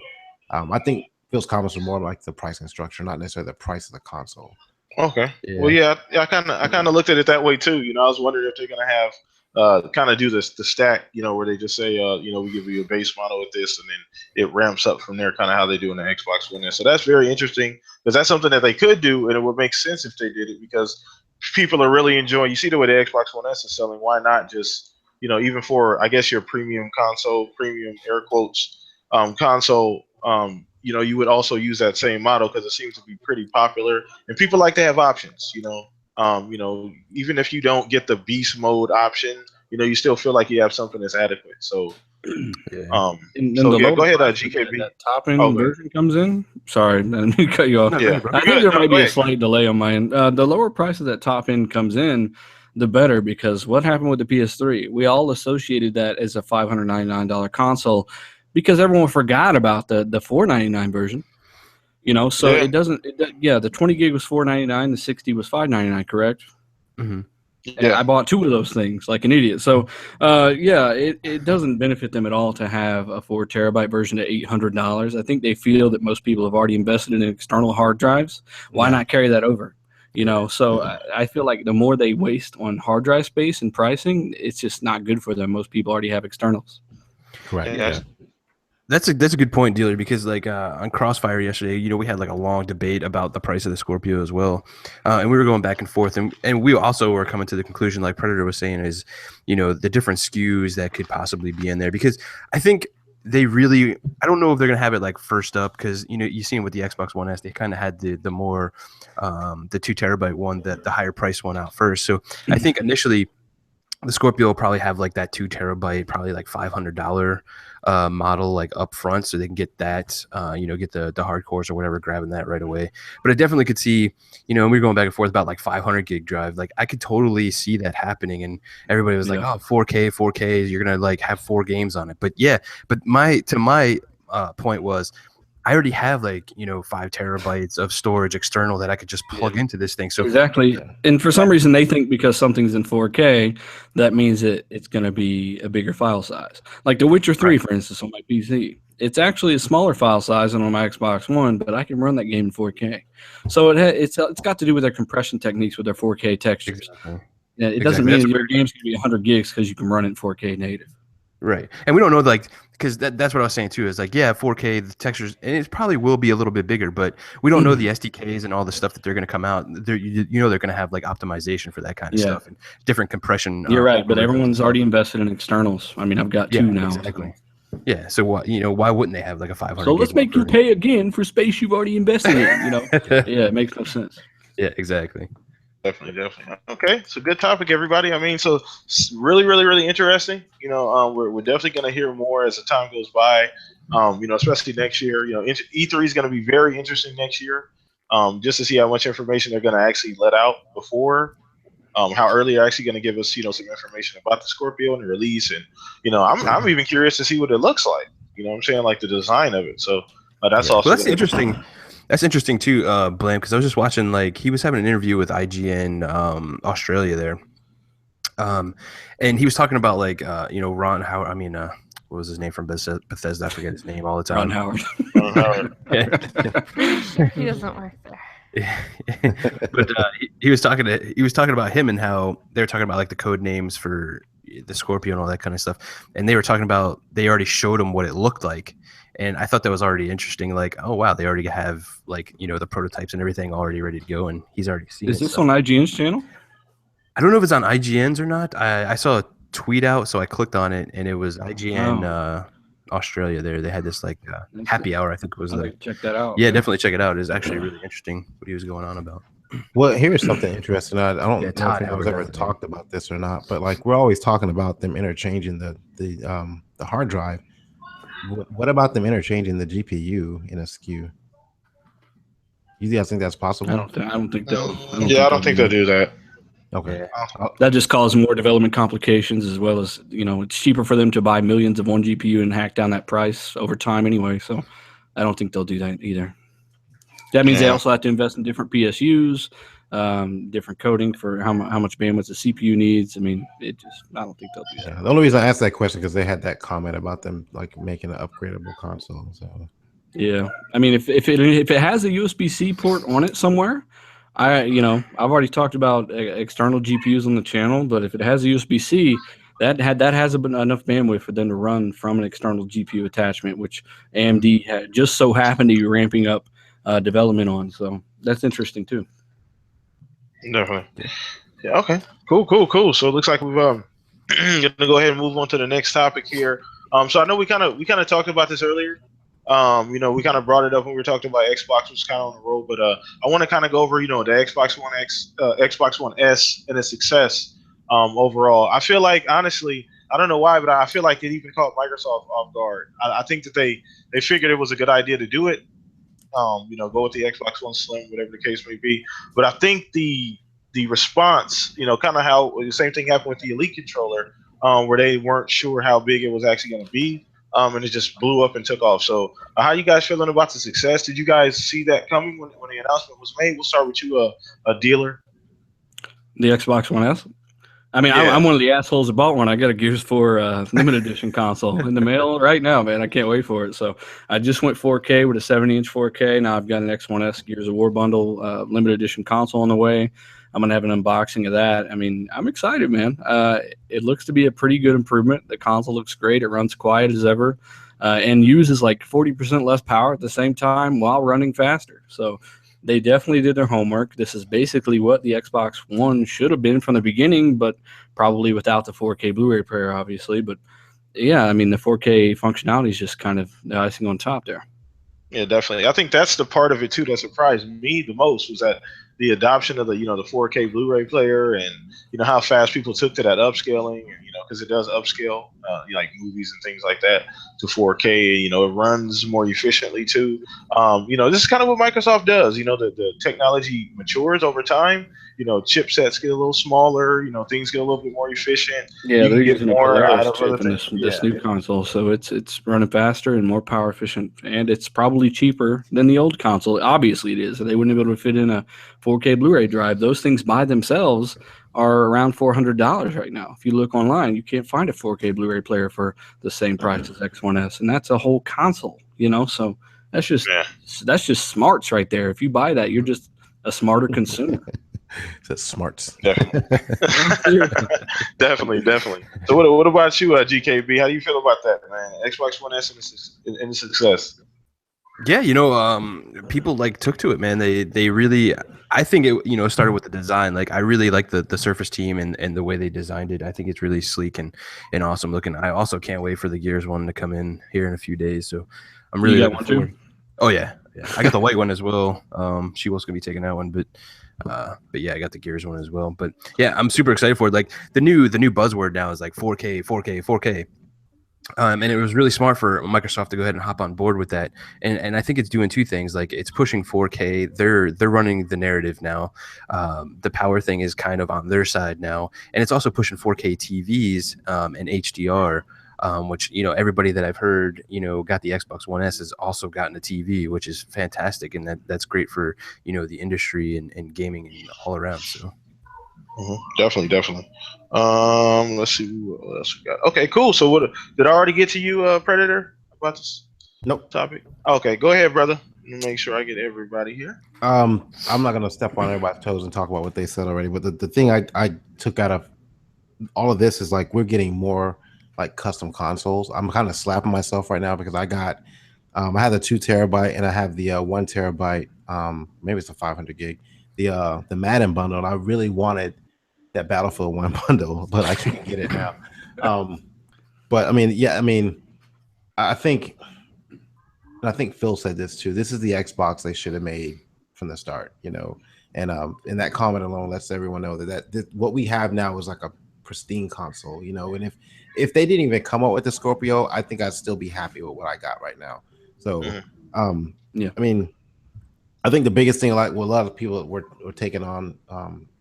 Speaker 4: I think Phil's comments are more like the pricing structure, not necessarily the price of the console.
Speaker 1: Okay. Yeah. Well, yeah, I kind of looked at it that way too. You know, I was wondering if they're gonna have kind of do the stack, you know, where they just say, you know, we give you a base model with this, and then it ramps up from there, kind of how they do in the Xbox One S. So that's very interesting, because that's something that they could do, and it would make sense if they did it, because people are really enjoying. You see the way the Xbox One S is selling. Why not just, you know, even for, I guess, your premium console, premium air quotes console. You know, you would also use that same model, because it seems to be pretty popular, and people like to have options. You know, even if you don't get the beast mode option, you know, you still feel like you have something that's adequate. So,
Speaker 2: and
Speaker 1: so yeah, go ahead, GKB.
Speaker 2: That top end version comes in. Sorry, I didn't cut you off.
Speaker 1: No, yeah,
Speaker 2: I think there might be a slight delay on my end. The lower price of that top end comes in, the better, because what happened with the PS3? We all associated that as a $599 console, because everyone forgot about the $499 version, you know. So it doesn't. The 20 gig was $499, the 60 was $599, correct?
Speaker 3: Mm-hmm.
Speaker 2: Yeah, I bought 2 of those things like an idiot. So, it doesn't benefit them at all to have a 4 terabyte version at $800. I think they feel that most people have already invested in external hard drives. Why not carry that over? You know, so I feel like the more they waste on hard drive space and pricing, it's just not good for them. Most people already have externals.
Speaker 4: Correct.
Speaker 1: Yeah.
Speaker 3: That's a good point, Dealer, because like on Crossfire yesterday, you know, we had like a long debate about the price of the Scorpio as well, and we were going back and forth, and we also were coming to the conclusion, like Predator was saying, is, you know, the different SKUs that could possibly be in there, because I think they really, I don't know if they're gonna have it like first up, because, you know, you see with the Xbox One S, they kind of had the more the 2 terabyte one, that the higher price one out first. So I think initially the Scorpio will probably have like that 2 terabyte, probably like $500 model like up front, so they can get that, you know, get the hardcores or whatever, grabbing that right away. But I definitely could see, you know, and we were going back and forth about like 500 gig drive. Like I could totally see that happening, and everybody was like, oh, 4K, you're gonna like have 4 games on it. But my point was, I already have like, you know, 5 terabytes of storage external that I could just plug into this thing. So
Speaker 2: exactly. And for some reason they think because something's in 4K, that means that it's going to be a bigger file size. Like The Witcher 3, for instance, on my PC. It's actually a smaller file size than on my Xbox One, but I can run that game in 4K. So it's got to do with their compression techniques with their 4K textures.
Speaker 3: Exactly.
Speaker 2: It doesn't mean that your game's going to be 100 gigs because you can run it in 4K native.
Speaker 3: Right. And we don't know, like, because that's what I was saying too, is like, yeah, 4K, the textures, and it probably will be a little bit bigger, but we don't know the SDKs and all the stuff that they're going to come out. You know, they're going to have like optimization for that kind of stuff and different compression.
Speaker 2: You're right, but everyone's already invested in externals. I mean, I've got 2 now.
Speaker 3: Exactly. Yeah. So what, you know, why wouldn't they have like a 500?
Speaker 2: So let's make you pay again for space you've already invested in, you know? Yeah, it makes no sense.
Speaker 3: Yeah, exactly.
Speaker 1: Definitely. Okay, so good topic, everybody. I mean, so really, really, really interesting. You know, we're definitely going to hear more as the time goes by. You know, especially next year. You know, E3 is going to be very interesting next year. Just to see how much information they're going to actually let out before. How early they're actually going to give us, you know, some information about the Scorpio and the release, and you know, I'm even curious to see what it looks like. You know what I'm saying, like the design of it. So that's also
Speaker 3: that's interesting. That's interesting too, BLAM, because I was just watching, like, he was having an interview with IGN Australia there, and he was talking about like you know, Ron Howard. I mean, what was his name from Bethesda? I forget his name all the time.
Speaker 2: Ron Howard.
Speaker 5: He doesn't work there.
Speaker 3: But he was talking about him and how they were talking about like the code names for the Scorpio and all that kind of stuff, and they were talking about they already showed him what it looked like. And I thought that was already interesting. Like, oh wow, they already have, like, you know, the prototypes and everything already ready to go, and he's already seen.
Speaker 2: Is this on IGN's channel?
Speaker 3: I don't know if it's on IGN's or not. I saw tweet out, so I clicked on it, and it was IGN Australia. They had this like happy hour. I think it was like
Speaker 2: check that out.
Speaker 3: Yeah, definitely check it out. It's actually really interesting what he was going on about.
Speaker 4: Well, here's something interesting. I don't know if
Speaker 3: Todd
Speaker 4: anyone's
Speaker 3: Howard
Speaker 4: ever
Speaker 3: does it,
Speaker 4: talked about this or not, but like we're always talking about them interchanging the hard drive. What about them interchanging the GPU in a SKU? You guys think that's possible?
Speaker 2: I don't think they'll.
Speaker 1: I don't think they'll do that.
Speaker 4: Okay.
Speaker 2: That just causes more development complications, as well as, you know, it's cheaper for them to buy millions of one GPU and hack down that price over time anyway. So I don't think they'll do that either. That means they also have to invest in different PSUs, different coding for how much bandwidth the CPU needs. I mean, I don't think they'll do that.
Speaker 4: Yeah, the only reason I asked that question because they had that comment about them like making an upgradable console. So
Speaker 2: yeah, I mean, if it has a USB-C port on it somewhere, I've already talked about external GPUs on the channel, but if it has a USB-C, that has enough bandwidth for them to run from an external GPU attachment, which AMD had just so happened to be ramping up development on. So that's interesting too.
Speaker 1: Definitely. Yeah. Okay. Cool. So it looks like we've gonna go ahead and move on to the next topic here. So I know we kind of talked about this earlier. We kind of brought it up when we were talking about Xbox was kind of on the road, but I want to kind of go over, the Xbox One X, Xbox One S, and its success overall. I feel like, honestly, I don't know why, but I feel like it even caught Microsoft off guard. I think that they figured it was a good idea to do it. Go with the Xbox One Slim, whatever the case may be. But I think the response, kind of how the same thing happened with the Elite controller, where they weren't sure how big it was actually going to be. And it just blew up and took off. So how you guys feeling about the success? Did you guys see that coming when the announcement was made? We'll start with you, a dealer.
Speaker 2: The Xbox One S? I mean, I'm one of the assholes that bought one. I got a Gears 4 limited edition console in the mail right now, man. I can't wait for it. So I just went 4K with a 70-inch 4K. Now I've got an X1S Gears of War bundle limited edition console on the way. I'm going to have an unboxing of that. I mean, I'm excited, man. It looks to be a pretty good improvement. The console looks great. It runs quiet as ever and uses like 40% less power at the same time while running faster. So they definitely did their homework. This is basically what the Xbox One should have been from the beginning, but probably without the 4K Blu-ray player, obviously. But yeah, I mean, the 4K functionality is just kind of the icing on top there.
Speaker 1: Yeah, definitely. I think that's the part of it too that surprised me the most, was that the adoption of the 4K Blu-ray player, and how fast people took to that upscaling, and because it does upscale like movies and things like that to 4K. It runs more efficiently too. This is kind of what Microsoft does. The technology matures over time. Chipsets get a little smaller. Things get a little bit more efficient.
Speaker 2: Yeah, they're
Speaker 1: get
Speaker 2: using
Speaker 1: more
Speaker 2: a
Speaker 1: out of
Speaker 2: chip
Speaker 1: other
Speaker 2: in
Speaker 1: things.
Speaker 2: this new console, so it's running faster and more power efficient, and it's probably cheaper than the old console. Obviously, it is. They wouldn't be able to fit in a 4K Blu-ray drive. Those things by themselves are around $400 right now. If you look online, you can't find a 4K Blu-ray player for the same price as X1S, and that's a whole console. So that's just smarts right there. If you buy that, you're just a smarter consumer.
Speaker 4: It's smarts.
Speaker 1: Definitely. So what about you, GKB? How do you feel about that, man? Xbox One S and the success.
Speaker 3: Yeah, people took to it, man. They really, I think it started with the design. Like, I really like the Surface team and the way they designed it. I think it's really sleek and awesome looking. I also can't wait for the Gears one to come in here in a few days. So I'm really looking forward. Oh yeah. I got the white one as well. She was gonna be taking that one, but yeah, I got the Gears one as well. But yeah, I'm super excited for it. Like the new buzzword now is like 4K. And it was really smart for Microsoft to go ahead and hop on board with that. And I think it's doing two things. Like, it's pushing 4K. They're running the narrative now. The power thing is kind of on their side now. And it's also pushing 4K TVs and HDR, which, everybody that I've heard, got the Xbox One S has also gotten a TV, which is fantastic. And that's great for, the industry and gaming and all around. So.
Speaker 1: Definitely. Let's see what else we got. Okay, cool. So what did I already get to you, Predator, about this topic? Okay, go ahead, brother. Let me make sure I get everybody here.
Speaker 4: I'm not gonna step on everybody's toes and talk about what they said already, but the thing I took out of all of this is like we're getting more like custom consoles. I'm kind of slapping myself right now because I got I have the 2 terabyte and I have the 1 terabyte. Maybe it's a 500 gig. The Madden bundle. And I really wanted that Battlefield 1 bundle, but I can't get it now. But I mean, yeah, I mean, I think Phil said this too. This is the Xbox they should have made from the start, you know. And that comment alone lets everyone know that what we have now is like a pristine console, you know. And if they didn't even come up with the Scorpio, I think I'd still be happy with what I got right now. So,
Speaker 2: yeah,
Speaker 4: I mean, I think the biggest thing, like what a lot of people were taking on,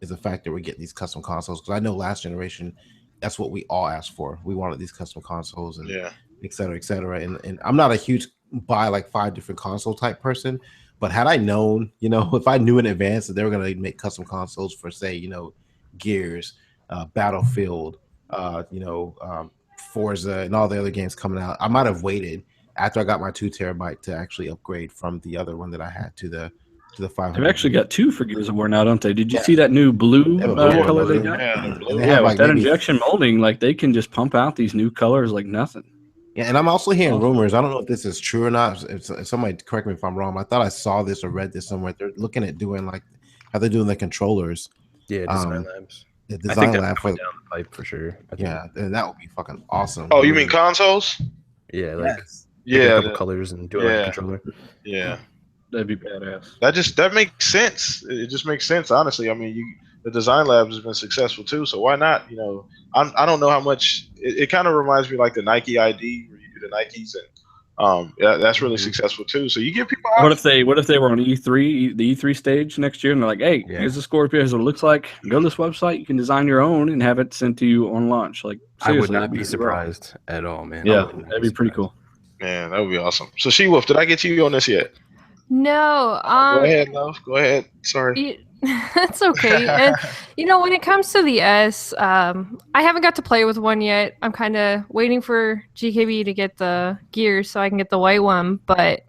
Speaker 4: is the fact that we're getting these custom consoles. Because I know last generation, that's what we all asked for. We wanted these custom consoles and et cetera, et cetera. And I'm not a huge buy like 5 different console type person, but had I known, you know, if I knew in advance that they were going to make custom consoles for, say, you know, Gears, Battlefield, Forza, and all the other games coming out, I might have waited after I got my 2 terabyte to actually upgrade from the other one that I had to the 500.
Speaker 2: They've actually got 2 for Gears of War now, don't they? Did you see that new blue color they got?
Speaker 1: Yeah,
Speaker 2: with that injection molding, like they can just pump out these new colors like nothing.
Speaker 4: Yeah, and I'm also hearing rumors. I don't know if this is true or not. If somebody correct me if I'm wrong. I thought I saw this or read this somewhere. They're looking at doing like how they're doing the controllers.
Speaker 3: Yeah, design labs.
Speaker 4: The design lab
Speaker 3: for down the pipe for sure.
Speaker 4: Yeah, and that would be fucking awesome.
Speaker 1: Oh, you mean consoles?
Speaker 3: Yeah, like
Speaker 1: a couple
Speaker 3: colors and do a controller.
Speaker 1: Yeah,
Speaker 2: that'd be badass.
Speaker 1: That makes sense. It just makes sense, honestly. I mean, the design labs has been successful too, so why not? You know, I don't know how much. It kind of reminds me like the Nike ID where you do the Nikes, and that's really successful too. So you give people.
Speaker 2: What if they were on E3, the E3 stage next year, and they're like, "Hey, here's the Scorpio. Here's what it looks like. Go to this website. You can design your own and have it sent to you on launch." Like,
Speaker 3: I would not be surprised at all, man.
Speaker 2: Yeah, that'd be pretty cool.
Speaker 1: Man, that would be awesome. So, She-Wolf, did I get you on this yet?
Speaker 5: No.
Speaker 1: Go ahead, love. Go ahead. Sorry.
Speaker 5: That's okay. And you know, when it comes to the S, I haven't got to play with one yet. I'm kind of waiting for GKB to get the Gears so I can get the white one. But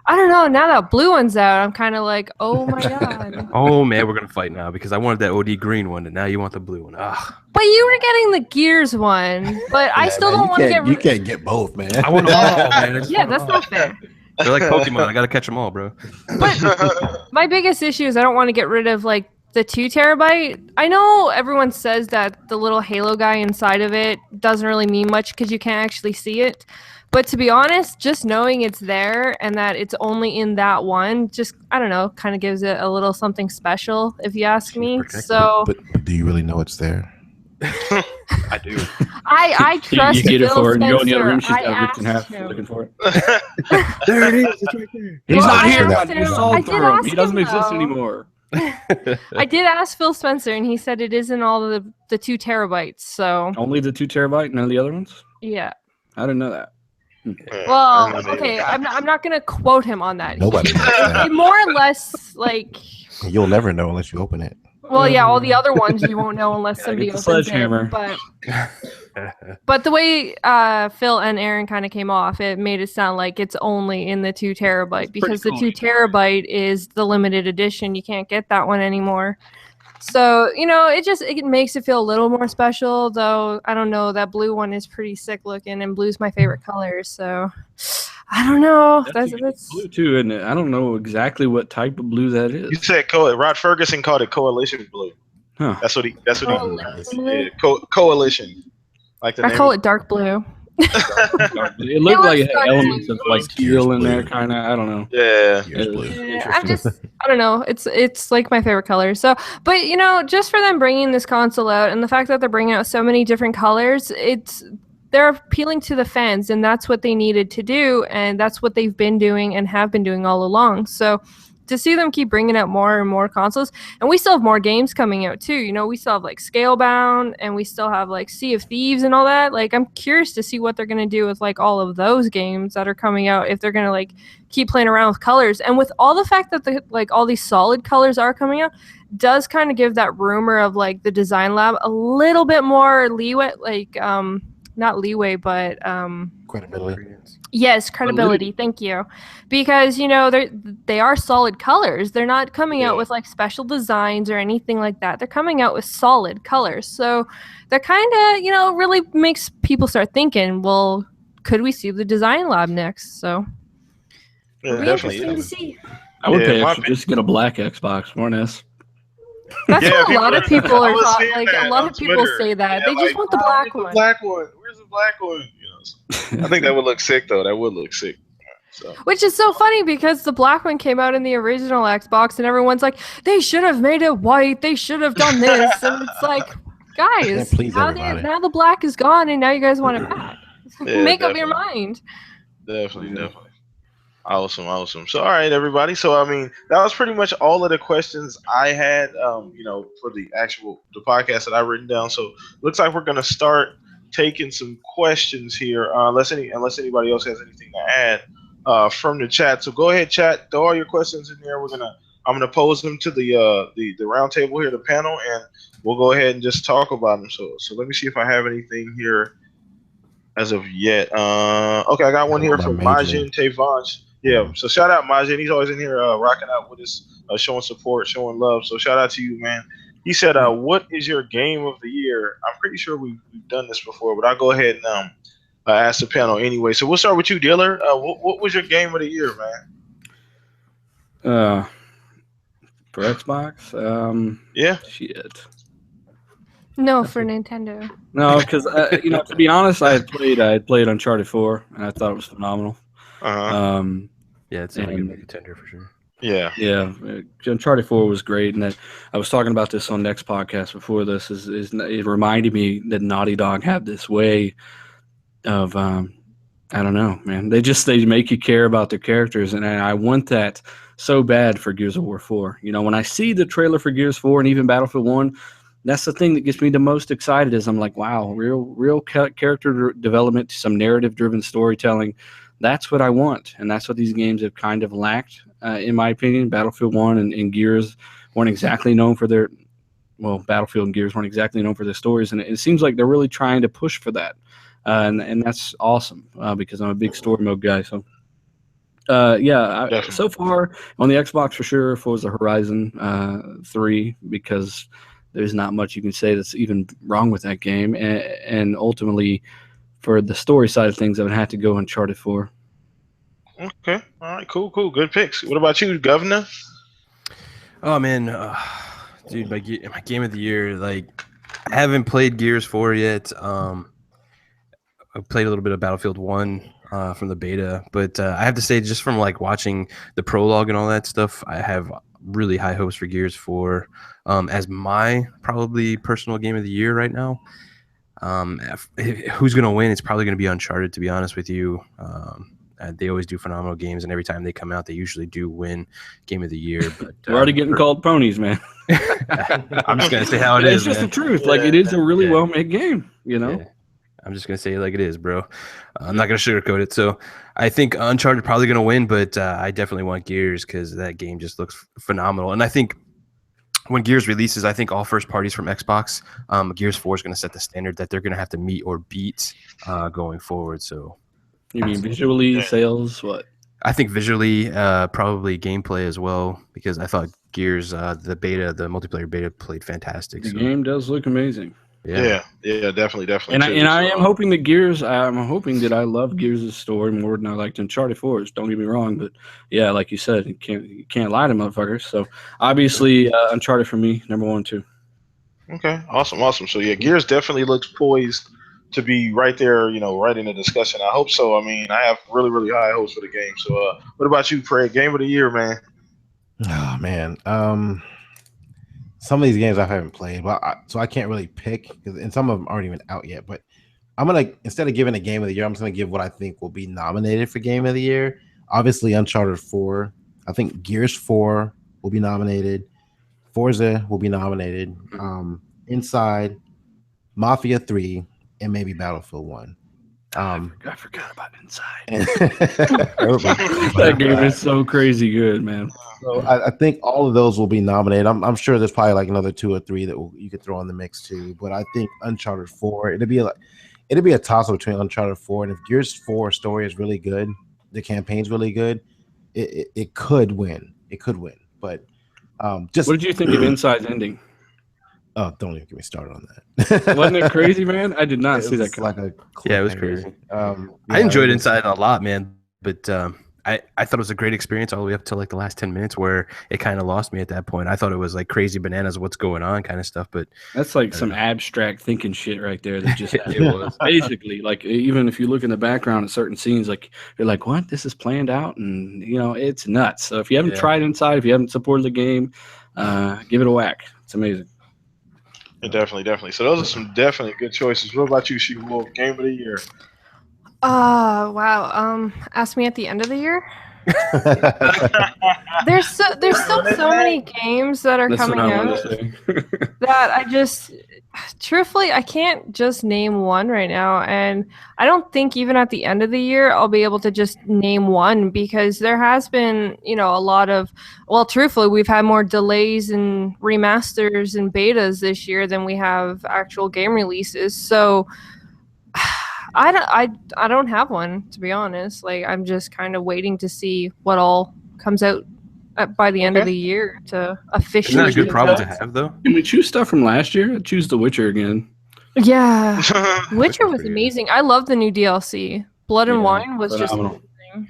Speaker 5: I don't know. Now that blue one's out, I'm kind of like, oh my god.
Speaker 3: Oh man, we're gonna fight now because I wanted that OD green one, and now you want the blue one. Ugh.
Speaker 5: But you were getting the Gears one, but I still don't want to get.
Speaker 4: You can't get both, man.
Speaker 3: I want them all, man.
Speaker 5: Yeah, that's not fair.
Speaker 3: They're like Pokemon. I gotta catch them all, bro.
Speaker 5: But my biggest issue is I don't want to get rid of like the 2 terabyte. I know everyone says that the little Halo guy inside of it doesn't really mean much because you can't actually see it. But to be honest, just knowing it's there and that it's only in that one, just, I don't know, kind of gives it a little something special, if you ask me. So,
Speaker 4: but do you really know it's there?
Speaker 3: I do.
Speaker 5: I trust
Speaker 2: you get it for it and go in the other room.
Speaker 5: Spencer.
Speaker 2: She's got ripped in half looking for it.
Speaker 3: There it is. It's right there.
Speaker 2: He's not here.
Speaker 5: I
Speaker 2: Sold through him. He doesn't
Speaker 5: him,
Speaker 2: exist
Speaker 5: though.
Speaker 2: anymore.
Speaker 5: I did ask Phil Spencer, and he said it isn't all the 2 terabytes. So
Speaker 2: only the 2 terabyte, none of the other ones.
Speaker 5: Yeah.
Speaker 2: I didn't know that.
Speaker 5: Well, okay, I'm not gonna quote him on that.
Speaker 4: Nobody knows that.
Speaker 5: More or less, like.
Speaker 4: You'll never know unless you open it.
Speaker 5: Well, yeah, all the other ones you won't know unless somebody opens it. But the way Phil and Aaron kind of came off, it made it sound like it's only in the 2 terabyte because the 2 terabyte is the limited edition. You can't get that one anymore. So, you know, it makes it feel a little more special, though. I don't know. That blue one is pretty sick looking, and blue's my favorite color. So, I don't know. That's
Speaker 2: blue too, and I don't know exactly what type of blue that is.
Speaker 1: You said Rod Ferguson called it coalition blue.
Speaker 2: Huh.
Speaker 1: That's what he coalition. Like the
Speaker 5: I
Speaker 1: name
Speaker 5: call it dark blue.
Speaker 2: It looked like it had elements of like teal in there, kind of. I don't know.
Speaker 1: Yeah.
Speaker 5: I don't know. It's like my favorite color. So, but you know, just for them bringing this console out and the fact that they're bringing out so many different colors, they're appealing to the fans, and that's what they needed to do, and that's what they've been doing and have been doing all along. So to see them keep bringing out more and more consoles, and we still have more games coming out too. You know, we still have like Scalebound, and we still have like Sea of Thieves and all that. Like, I'm curious to see what they're gonna do with like all of those games that are coming out, if they're gonna like keep playing around with colors. And with all the fact that all these solid colors are coming out, does kind of give that rumor of like the design lab a little bit more leeway, like not leeway, but
Speaker 4: credibility.
Speaker 5: Yes, credibility. Thank you. Because, you know, they are solid colors. They're not coming out with like special designs or anything like that. They're coming out with solid colors. So that kind of, you know, really makes people start thinking, well, could we see the design lab next? So
Speaker 1: Yeah,
Speaker 5: it'll be
Speaker 1: definitely.
Speaker 5: interesting to see.
Speaker 2: I would pay extra just to get a black Xbox, more or less.
Speaker 5: That's
Speaker 1: Yeah,
Speaker 5: what a lot of people
Speaker 1: I
Speaker 5: are
Speaker 1: was
Speaker 5: taught.
Speaker 1: seeing
Speaker 5: Like
Speaker 1: that
Speaker 5: a lot
Speaker 1: on
Speaker 5: of people
Speaker 1: Twitter.
Speaker 5: say that
Speaker 1: Yeah,
Speaker 5: they just
Speaker 1: like,
Speaker 5: want the
Speaker 1: "Oh,
Speaker 5: black
Speaker 1: where's
Speaker 5: one.
Speaker 1: the black one? Where's the black one?" You know, so I think that would look sick though. That would look sick. So
Speaker 5: Which is so funny because the black one came out in the original Xbox, and everyone's like, they should have made it white. They should have done this, and it's like,
Speaker 4: Can't
Speaker 5: guys,
Speaker 4: please
Speaker 5: now
Speaker 4: everybody.
Speaker 5: now the black is gone, and now you guys want it back.
Speaker 1: yeah,
Speaker 5: Make up your
Speaker 1: definitely.
Speaker 5: mind.
Speaker 1: Definitely. Awesome. So, all right, everybody. So, I mean, that was pretty much all of the questions I had, for the podcast that I written down. So, looks like we're gonna start taking some questions here, unless anybody else has anything to add from the chat. So, go ahead, chat. Throw all your questions in there. I'm gonna pose them to the round table here, the panel, and we'll go ahead and just talk about them. So let me see if I have anything here as of yet. Okay, I got one here from Majin Tevanch. Yeah, so shout out Majin. He's always in here rocking out with us, showing support, showing love. So shout out to you, man. He said, "What is your game of the year?" I'm pretty sure we've done this before, but I'll go ahead and ask the panel anyway. So we'll start with you, Diller. What was your game of the year, man?
Speaker 2: For Xbox,
Speaker 1: Yeah.
Speaker 2: shit.
Speaker 5: No, for Nintendo.
Speaker 2: No, because to be honest, I had played Uncharted 4, and I thought it was phenomenal.
Speaker 3: Yeah, it's a good contender for sure.
Speaker 1: Yeah.
Speaker 2: Uncharted 4 was great, and I was talking about this on next podcast before this. Is it reminded me that Naughty Dog had this way of I don't know, man. They make you care about their characters, and I want that so bad for Gears of War 4. When I see the trailer for Gears 4 and even Battlefield 1. That's the thing that gets me the most excited is I'm like, wow, real character development, some narrative-driven storytelling. That's what I want, and that's what these games have kind of lacked, in my opinion. Battlefield 1 and Gears weren't exactly known for their – well, Battlefield and Gears weren't exactly known for their stories, and it seems like they're really trying to push for that, and that's awesome because I'm a big story mode guy. So, so far on the Xbox for sure, Forza Horizon 3 because – there's not much you can say that's even wrong with that game. And ultimately, for the story side of things, I would have to go Uncharted 4.
Speaker 1: Okay. All right. Cool. Good picks. What about you, Governor?
Speaker 3: Oh, man. Dude, my game of the year, like, I haven't played Gears 4 yet. I played a little bit of Battlefield 1 from the beta. But I have to say, just from, like, watching the prologue and all that stuff, I have really high hopes for Gears 4 as my probably personal game of the year right now. Who's going to win? It's probably going to be Uncharted, to be honest with you. They always do phenomenal games, and every time they come out, they usually do win game of the year. But
Speaker 2: we're already getting called ponies, man.
Speaker 3: I'm just going to say how it is.
Speaker 2: It's just the truth. Like, it is a really well-made game, Yeah.
Speaker 3: I'm just going to say it like it is, bro. I'm not going to sugarcoat it. So I think Uncharted probably going to win, but I definitely want Gears because that game just looks phenomenal. And I think when Gears releases, I think all first parties from Xbox, Gears 4 is going to set the standard that they're going to have to meet or beat going forward. So,
Speaker 2: you mean visually, sales, what?
Speaker 3: I think visually, probably gameplay as well, because I thought Gears, the multiplayer beta, played fantastic.
Speaker 2: The game does look amazing.
Speaker 1: Yeah, definitely.
Speaker 2: And I am hoping that Gears. I'm hoping that I love Gears' story more than I liked Uncharted 4's. Don't get me wrong, but yeah, like you said, you can't lie to motherfuckers. So obviously, Uncharted for me, number 1, 2.
Speaker 1: Okay, awesome. So yeah, Gears definitely looks poised to be right there, right in the discussion. I hope so. I mean, I have really, really high hopes for the game. So, what about you, Craig? Game of the year, man?
Speaker 4: Oh man, some of these games I haven't played, so I can't really pick, and some of them aren't even out yet. But I'm gonna, instead of giving a game of the year, I'm just gonna give what I think will be nominated for game of the year. Obviously, Uncharted 4. I think Gears 4 will be nominated. Forza will be nominated. Inside, Mafia 3, and maybe Battlefield 1.
Speaker 2: I forgot about Inside.
Speaker 4: That
Speaker 2: game is so crazy good, man.
Speaker 4: So I think all of those will be nominated. I'm sure there's probably like another 2 or 3 that you could throw in the mix too. But I think Uncharted 4, it'd be a toss-up between Uncharted 4 and if Gears 4 story is really good, the campaign's really good, it could win. It could win. But just
Speaker 2: what did you think of Inside's ending?
Speaker 4: Oh, don't even get me started on that.
Speaker 2: Wasn't it crazy, man? I did not see that.
Speaker 4: Like
Speaker 3: it was crazy.
Speaker 4: I
Speaker 3: enjoyed Inside a lot, man. But I thought it was a great experience all the way up to like the last 10 minutes where it kind of lost me at that point. I thought it was like crazy bananas, what's going on kind of stuff. But
Speaker 2: That's like some abstract thinking shit right there that just
Speaker 3: It was.
Speaker 2: basically like even if you look in the background at certain scenes, like you're like, what? This is planned out, and it's nuts. So if you haven't tried inside, if you haven't supported the game, give it a whack. It's amazing.
Speaker 1: Yeah, definitely. So those are some definitely good choices. What about you, She Wolf? Game of the year.
Speaker 5: Wow. Ask me at the end of the year. There's still so many games that are
Speaker 2: That's
Speaker 5: coming
Speaker 2: what I
Speaker 5: out
Speaker 2: wanted to say.
Speaker 5: that I just truthfully I can't just name one right now, and I don't think even at the end of the year I'll be able to just name one, because there has been a lot of, well, truthfully we've had more delays and remasters and betas this year than we have actual game releases. So I don't have one, to be honest. Like, I'm just kind of waiting to see what all comes out by the end of the year to officially.
Speaker 3: Isn't that a good problem to have, though?
Speaker 2: Can we choose stuff from last year? I'd choose The Witcher again.
Speaker 5: Yeah, Witcher was
Speaker 3: pretty
Speaker 5: amazing. I love the new DLC. Blood and Wine was just
Speaker 2: phenomenal.
Speaker 5: amazing.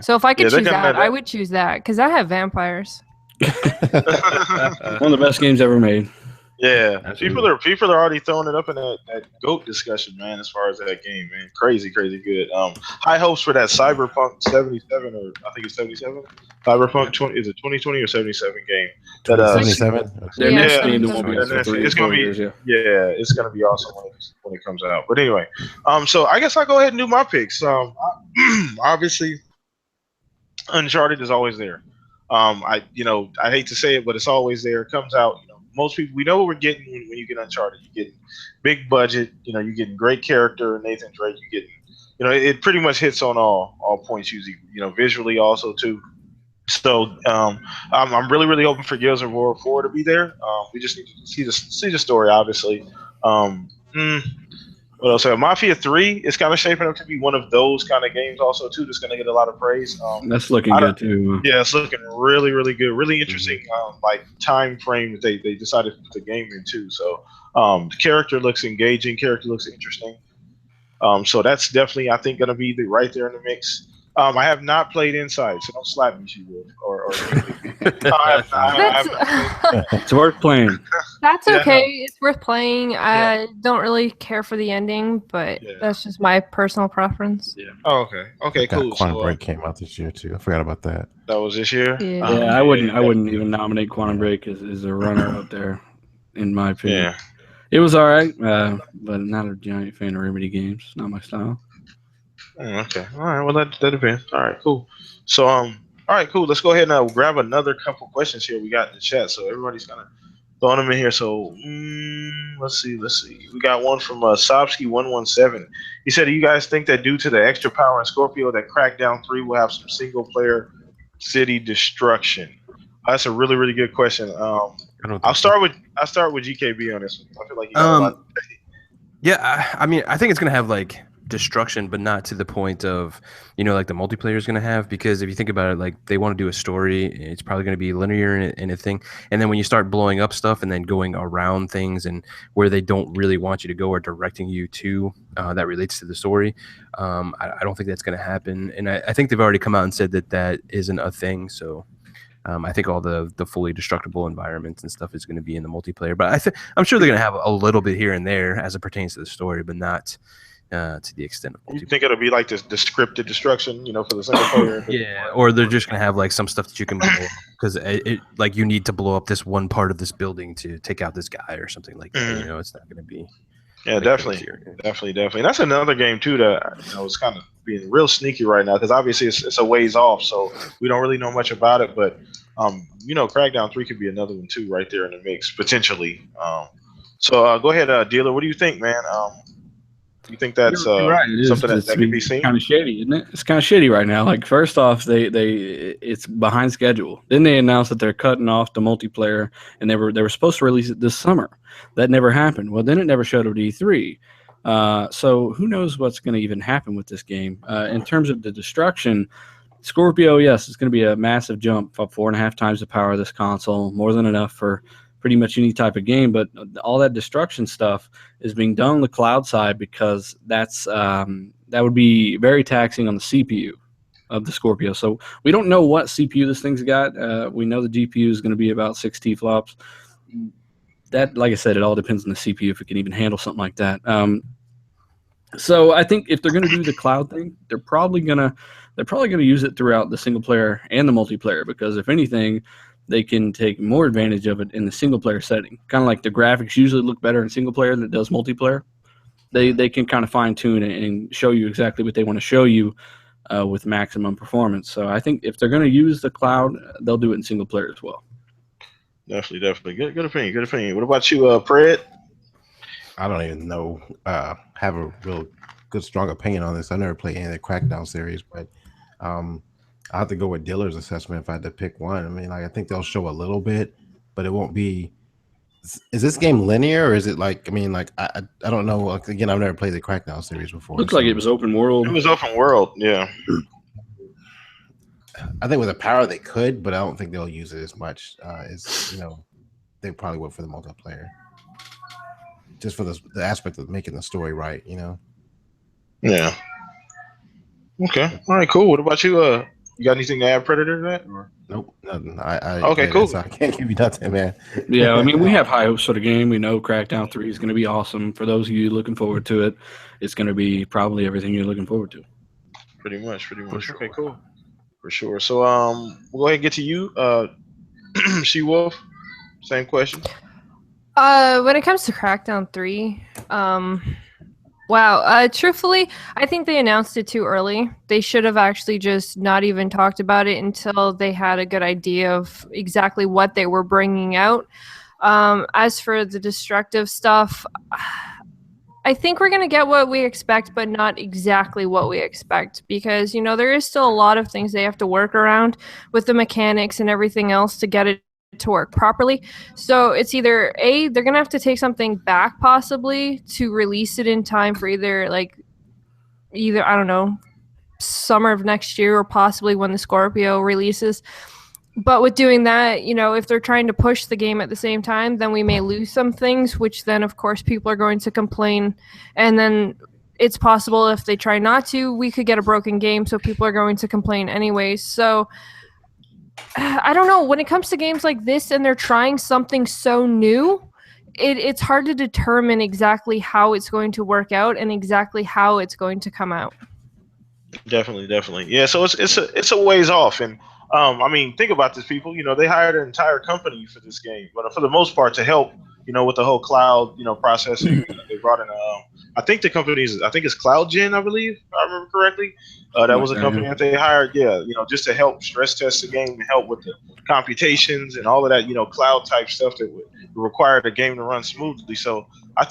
Speaker 5: So if I could choose that,
Speaker 1: that.
Speaker 5: I would choose that, because I have vampires.
Speaker 2: One of the best games ever made.
Speaker 1: Yeah,
Speaker 3: Absolutely.
Speaker 1: people are already throwing it up in that GOAT discussion, man. As far as that game, man, crazy good. High hopes for that Cyberpunk 77, or I think it's 77. Cyberpunk 20 is it 2020 or 77 game? That
Speaker 4: 77.
Speaker 2: Their
Speaker 5: Yeah,
Speaker 2: next
Speaker 5: yeah.
Speaker 2: game won't be for 3
Speaker 1: it's
Speaker 2: or
Speaker 1: gonna
Speaker 2: 4
Speaker 1: be
Speaker 2: years. Yeah.
Speaker 1: it's gonna be awesome when it comes out. But anyway, so I guess I'll go ahead and do my picks. Obviously, Uncharted is always there. I hate to say it, but it's always there. It comes out. Most people, we know what we're getting when you get Uncharted. You get big budget. You're getting great character, Nathan Drake. You get, it pretty much hits on all points usually. Visually also too. So I'm really hoping for Gears of War 4 to be there. We just need to see the story, obviously. What else? Mafia 3 is kind of shaping up to be one of those kind of games also too. That's going to get a lot of praise.
Speaker 2: That's looking good too.
Speaker 1: Yeah, it's looking really good. Really interesting, like time frame that they decided to put the game into. So the character looks engaging. Character looks interesting. So that's definitely, I think, going to be right there in the mix. I have not played Inside, so don't slap me, She Wolf. Or
Speaker 2: It's worth playing.
Speaker 5: That's
Speaker 1: Yeah.
Speaker 5: okay. It's worth playing. I don't really care for the ending, but that's just my personal preference.
Speaker 2: Yeah.
Speaker 1: Oh, okay, cool.
Speaker 4: Quantum
Speaker 1: So,
Speaker 4: Break came out this year too. I forgot about that.
Speaker 1: that was this year.
Speaker 5: Yeah.
Speaker 2: Yeah, I wouldn't even nominate Quantum Break as a runner up there, in my opinion.
Speaker 1: Yeah.
Speaker 2: It was all right, but not a giant fan of Remedy games. Not my style.
Speaker 1: Okay. All right. Well, that depends. All right. Cool. So all right. Cool. Let's go ahead and grab another couple questions here we got in the chat. So everybody's kind of throwing them in here. So let's see. We got one from Sobsky117. He said, "Do you guys think that due to the extra power in Scorpio, that Crackdown 3 will have some single player city destruction?" That's a really good question. I'll start with GKB on this one. I feel like he got a lot to say.
Speaker 3: Yeah, I mean, I think it's gonna have like destruction, but not to the point of like the multiplayer is gonna have, because if you think about it, like they want to do a story, it's probably gonna be linear in a thing, and then when you start blowing up stuff and then going around things and where they don't really want you to go or directing you to, that relates to the story. I don't think that's gonna happen, and I think they've already come out and said that isn't a thing. So. I think all the fully destructible environments and stuff is going to be in the multiplayer, but I'm sure they're going to have a little bit here and there as it pertains to the story, but not to the extent of multiplayer.
Speaker 1: You think it'll be like this scripted destruction, for the single player?
Speaker 3: Yeah, or they're just going to have like some stuff that you can blow up because it like you need to blow up this one part of this building to take out this guy or something like that. It's not going to be.
Speaker 1: Yeah, definitely. And that's another game too that is kind of being real sneaky right now, because obviously it's a ways off, so we don't really know much about it. But Crackdown 3 could be another one too, right there in the mix potentially. So go ahead, Dealer. What do you think, man? You think that's
Speaker 2: You're right.
Speaker 1: something that can be seen?
Speaker 2: Kind of shady, isn't it? It's kind of shady right now. Like, first off, it's behind schedule. Then they announced that they're cutting off the multiplayer, and they were supposed to release it this summer. That never happened. Well, then it never showed up at E3. So who knows what's going to even happen with this game? In terms of the destruction, Scorpio, yes, it's going to be a massive jump, up 4.5 times the power of this console, more than enough for pretty much any type of game. But all that destruction stuff is being done on the cloud side, because that would be very taxing on the CPU. of the Scorpio. So we don't know what CPU this thing's got. We know the GPU is going to be about 6 T-flops. That, like I said, it all depends on the CPU if it can even handle something like that. So I think if they're going to do the cloud thing, they're probably going to use it throughout the single player and the multiplayer, because if anything, they can take more advantage of it in the single player setting. Kind of like the graphics usually look better in single player than it does multiplayer. They can kind of fine tune it and show you exactly what they want to show you with maximum performance. So I think if they're going to use the cloud, they'll do it in single player as well.
Speaker 1: Definitely. Good opinion. What about you, Pred?
Speaker 4: I don't even know. Have a real good, strong opinion on this. I never played any of the Crackdown series, but I have to go with Diller's assessment if I had to pick one. I mean, like, I think they'll show a little bit, but it won't be. Is this game linear, or is it like? I mean, like, I don't know. Like, again, I've never played the Crackdown series before.
Speaker 2: Looks like it was open world.
Speaker 1: It was open world, yeah.
Speaker 4: I think with the power they could, but I don't think they'll use it as much as they probably would for the multiplayer. Just for the aspect of making the story right,
Speaker 1: Yeah. Okay. All right. Cool. What about you? You got anything to add, Predator, to that? Or?
Speaker 4: Nope, nothing.
Speaker 1: Okay, cool.
Speaker 4: So I can't give you nothing, man.
Speaker 2: Yeah, I mean, we have high hopes for the game. We know Crackdown 3 is going to be awesome. For those of you looking forward to it, it's going to be probably everything you're looking forward to.
Speaker 1: Pretty much.
Speaker 2: Sure.
Speaker 1: Okay, cool. For sure. So we'll go ahead and get to you, She-Wolf. Same question.
Speaker 5: When it comes to Crackdown 3, wow. Truthfully, I think they announced it too early. They should have actually just not even talked about it until they had a good idea of exactly what they were bringing out. As for the destructive stuff, I think we're going to get what we expect, but not exactly what we expect, because, there is still a lot of things they have to work around with the mechanics and everything else to get it to work properly. So it's either they're gonna have to take something back possibly to release it in time for either I don't know, summer of next year, or possibly when the Scorpio releases. But with doing that, if they're trying to push the game at the same time, then we may lose some things, which then of course people are going to complain, and then it's possible if they try not to, we could get a broken game, so people are going to complain anyways. So I don't know. When it comes to games like this and they're trying something so new, it's hard to determine exactly how it's going to work out and exactly how it's going to come out.
Speaker 1: Definitely. Yeah. So it's a ways off, and I mean, think about this, people. They hired an entire company for this game, but for the most part, to help, with the whole cloud, processing. They brought in, I think the company I think it's CloudGen, I believe, if I remember correctly. That was a company that they hired, just to help stress test the game and help with the computations and all of that, cloud type stuff that would require the game to run smoothly. So I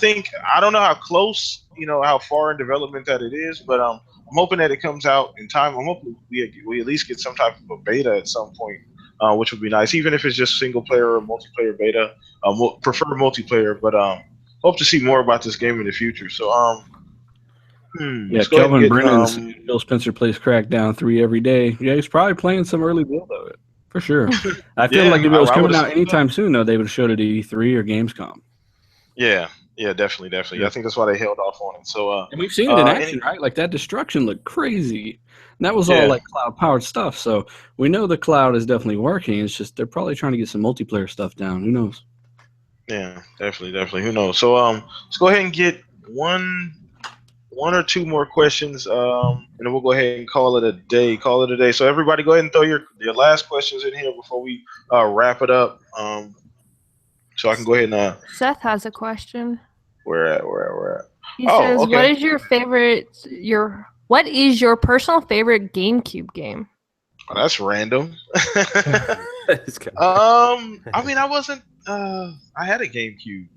Speaker 1: don't know how close, how far in development that it is, but I'm hoping that it comes out in time. I'm hoping we at least get some type of a beta at some point, which would be nice, even if it's just single player or multiplayer beta. Prefer multiplayer, but hope to see more about this game in the future. So
Speaker 2: Kelvin Brennan, Bill Spencer plays Crackdown 3 every day. Yeah, he's probably playing some early build of it for sure. I feel like if it was coming out anytime soon, though, they would have showed it at E3 or Gamescom.
Speaker 1: Yeah, definitely. Yeah. I think that's why they held off on it. So,
Speaker 2: and we've seen it in action, right? Like that destruction looked crazy. And that was all like cloud-powered stuff. So we know the cloud is definitely working. It's just they're probably trying to get some multiplayer stuff down. Who knows?
Speaker 1: Yeah, definitely. Who knows? So let's go ahead and get one or two more questions, and then we'll go ahead and call it a day. So everybody, go ahead and throw your last questions in here before we wrap it up. So I can go ahead and.
Speaker 5: Seth has a question.
Speaker 1: Where at?
Speaker 5: He says, okay. What is your personal favorite GameCube game?
Speaker 1: Oh, that's random. I mean, I wasn't. I had a GameCube.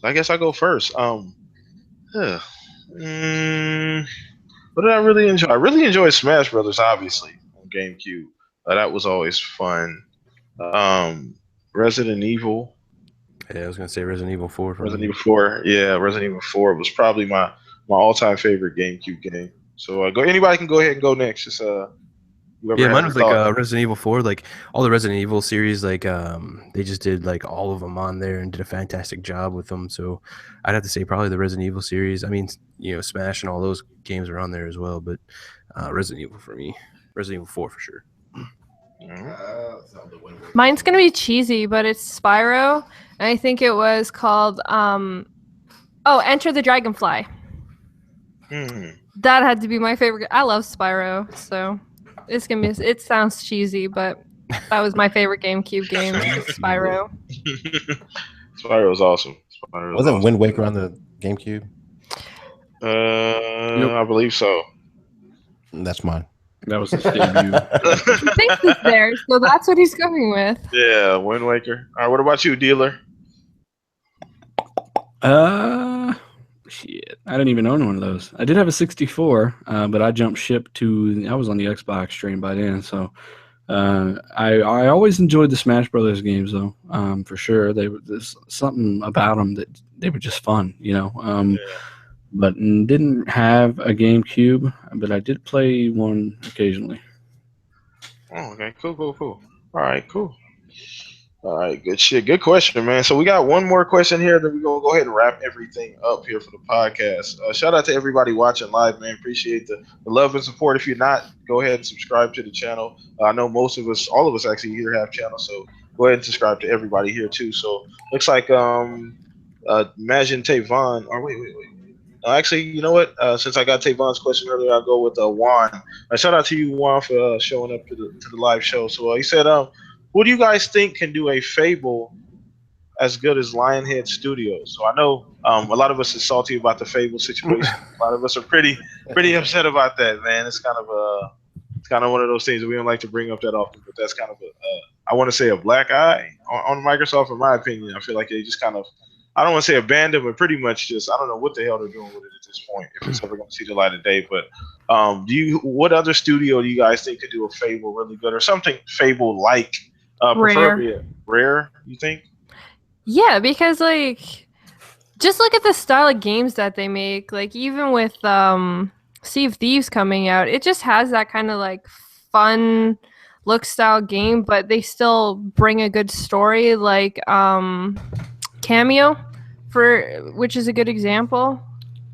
Speaker 1: So I guess I'll go first. What did I really enjoy? I really enjoyed Smash Brothers, obviously, on GameCube. That was always fun. Resident Evil.
Speaker 3: Yeah, I was gonna say Resident Evil 4.
Speaker 1: Resident Evil 4. Yeah, Resident Evil 4 was probably my all-time favorite GameCube game. So anybody can go ahead and go next. Just
Speaker 3: mine was like Resident Evil 4. Like all the Resident Evil series, like they just did like all of them on there and did a fantastic job with them. So I'd have to say probably the Resident Evil series. I mean, Smash and all those games are on there as well, but Resident Evil for me. Resident Evil 4 for sure.
Speaker 5: Mine's gonna be cheesy, but it's Spyro, and I think it was called Enter the Dragonfly. That had to be my favorite. I love Spyro, so it's gonna be. It sounds cheesy, but that was my favorite GameCube game. Spyro.
Speaker 1: Spyro was awesome.
Speaker 4: Wasn't Wind Waker on the GameCube?
Speaker 1: I believe so.
Speaker 4: That's mine.
Speaker 2: That was his debut.
Speaker 5: He thinks it's there, so that's what he's going with.
Speaker 1: Yeah, Wind Waker. All right, what about you, Dealer?
Speaker 2: Shit, I didn't even own one of those. I did have a 64, but I jumped ship to. I was on the Xbox stream by then, so I always enjoyed the Smash Brothers games, though. For sure, there's something about them that they were just fun, you know. But didn't have a GameCube, but I did play one occasionally.
Speaker 1: Oh, okay, cool. All right, cool. All right, good shit. Good question, man. So we got one more question here, then we're going to go ahead and wrap everything up here for the podcast. Shout out to everybody watching live, man. Appreciate the love and support. If you're not, go ahead and subscribe to the channel. I know all of us actually here have channels, so go ahead and subscribe to everybody here too. So looks like Imagine Tavon. Or wait. Actually, you know what? Since I got Tavon's question earlier, I'll go with Juan. Shout out to you, Juan, for showing up to the live show. So he said, what do you guys think can do a Fable as good as Lionhead Studios? So I know a lot of us are salty about the Fable situation. A lot of us are pretty upset about that, man. It's kind of one of those things that we don't like to bring up that often, but that's kind of I want to say a black eye on Microsoft, in my opinion. I feel like they just kind of, I don't want to say abandoned, but pretty much just, I don't know what the hell they're doing with it at this point, if it's ever going to see the light of day. But what other studio do you guys think could do a Fable really good, or something Fable-like? Preferably Rare, you think?
Speaker 5: Yeah, because like, just look at the style of games that they make. Like even with Sea of Thieves coming out, it just has that kind of like fun look style game, but they still bring a good story. Like Cameo, which is a good example.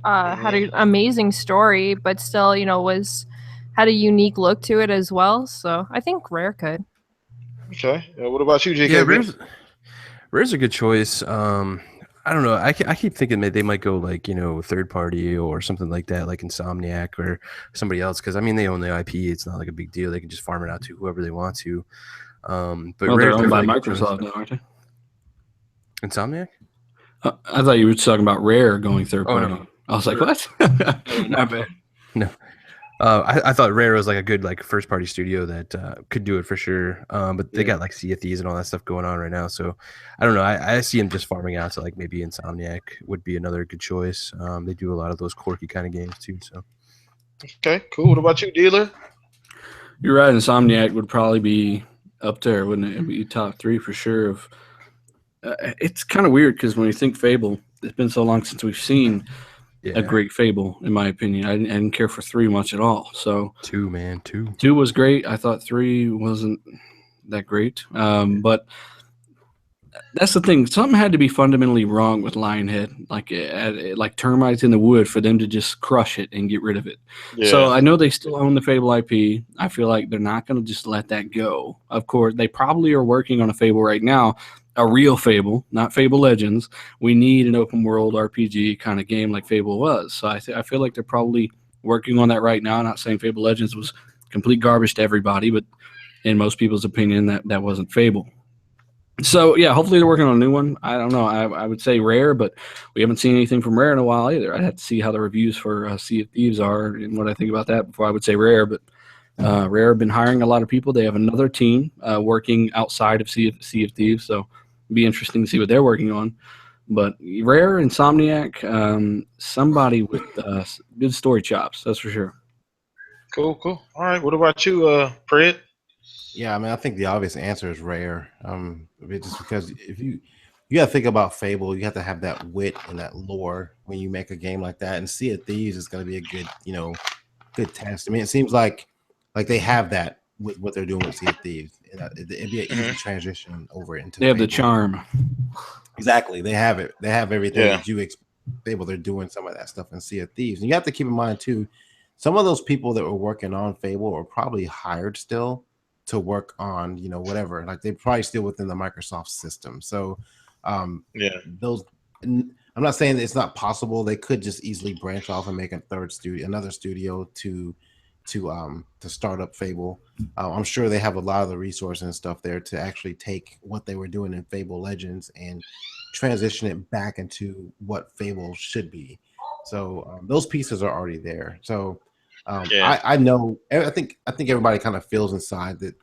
Speaker 5: Had an amazing story, but still, had a unique look to it as well. So I think Rare could.
Speaker 1: Okay. What about you, JK?
Speaker 3: Yeah, Rare's a good choice. I don't know. I keep thinking that they might go like, third party or something like that, like Insomniac or somebody else. Because, I mean, they own the IP. It's not like a big deal. They can just farm it out to whoever they want to. But
Speaker 2: they're owned by Microsoft now, aren't they?
Speaker 3: Insomniac?
Speaker 2: I thought you were talking about Rare going third party. No. I was like, what? Not bad.
Speaker 3: No. I thought Rare was like a good first party studio that could do it for sure. But they got like Sea of Thieves and all that stuff going on right now. So I don't know. I see them just farming out to like maybe Insomniac would be another good choice. They do a lot of those quirky kind of games too. So
Speaker 1: okay, cool. What about you, Dealer?
Speaker 2: You're right. Insomniac would probably be up there, wouldn't it? It'd be top 3 for sure. It's kind of weird because when you think Fable, it's been so long since we've seen a great Fable, in my opinion. I didn't care for 3 much at all. So
Speaker 3: 2, man, 2.
Speaker 2: 2 was great. I thought 3 wasn't that great. But that's the thing. Something had to be fundamentally wrong with Lionhead, like termites in the wood, for them to just crush it and get rid of it. Yeah. So I know they still own the Fable IP. I feel like they're not going to just let that go. Of course, they probably are working on a Fable right now. A real Fable, not Fable Legends. We need an open world RPG kind of game like Fable was. So I feel like they're probably working on that right now. I'm not saying Fable Legends was complete garbage to everybody, but in most people's opinion, that wasn't Fable. So yeah, hopefully they're working on a new one. I don't know. I would say Rare, but we haven't seen anything from Rare in a while either. I'd have to see how the reviews for Sea of Thieves are and what I think about that before I would say Rare. But Rare have been hiring a lot of people. They have another team working outside of Sea of Thieves, so it'd be interesting to see what they're working on. But Rare, Insomniac, somebody with good story chops, that's for sure.
Speaker 1: Cool. All right, what about you, Fred?
Speaker 4: Yeah, I mean, I think the obvious answer is Rare. Just because if you got to think about Fable, you have to have that wit and that lore when you make a game like that. And Sea of Thieves is going to be a good, good test. I mean, it seems like they have that with what they're doing with Sea of Thieves. It'd be an easy transition over into.
Speaker 2: They have Fable. The charm.
Speaker 4: Exactly, they have it. They have everything that you expect. Fable, they're doing some of that stuff in Sea of Thieves, and you have to keep in mind too. some of those people that were working on Fable are probably hired still to work on, you know, whatever. Like they're probably still within the Microsoft system. So
Speaker 1: Yeah.
Speaker 4: those, I'm not saying that it's not possible. They could just easily branch off and make a third studio, another studio to start up Fable. I'm sure they have a lot of the resources and stuff there to actually take what they were doing in Fable Legends and transition it back into what Fable should be. So those pieces are already there. So I know, I think everybody kind of feels inside that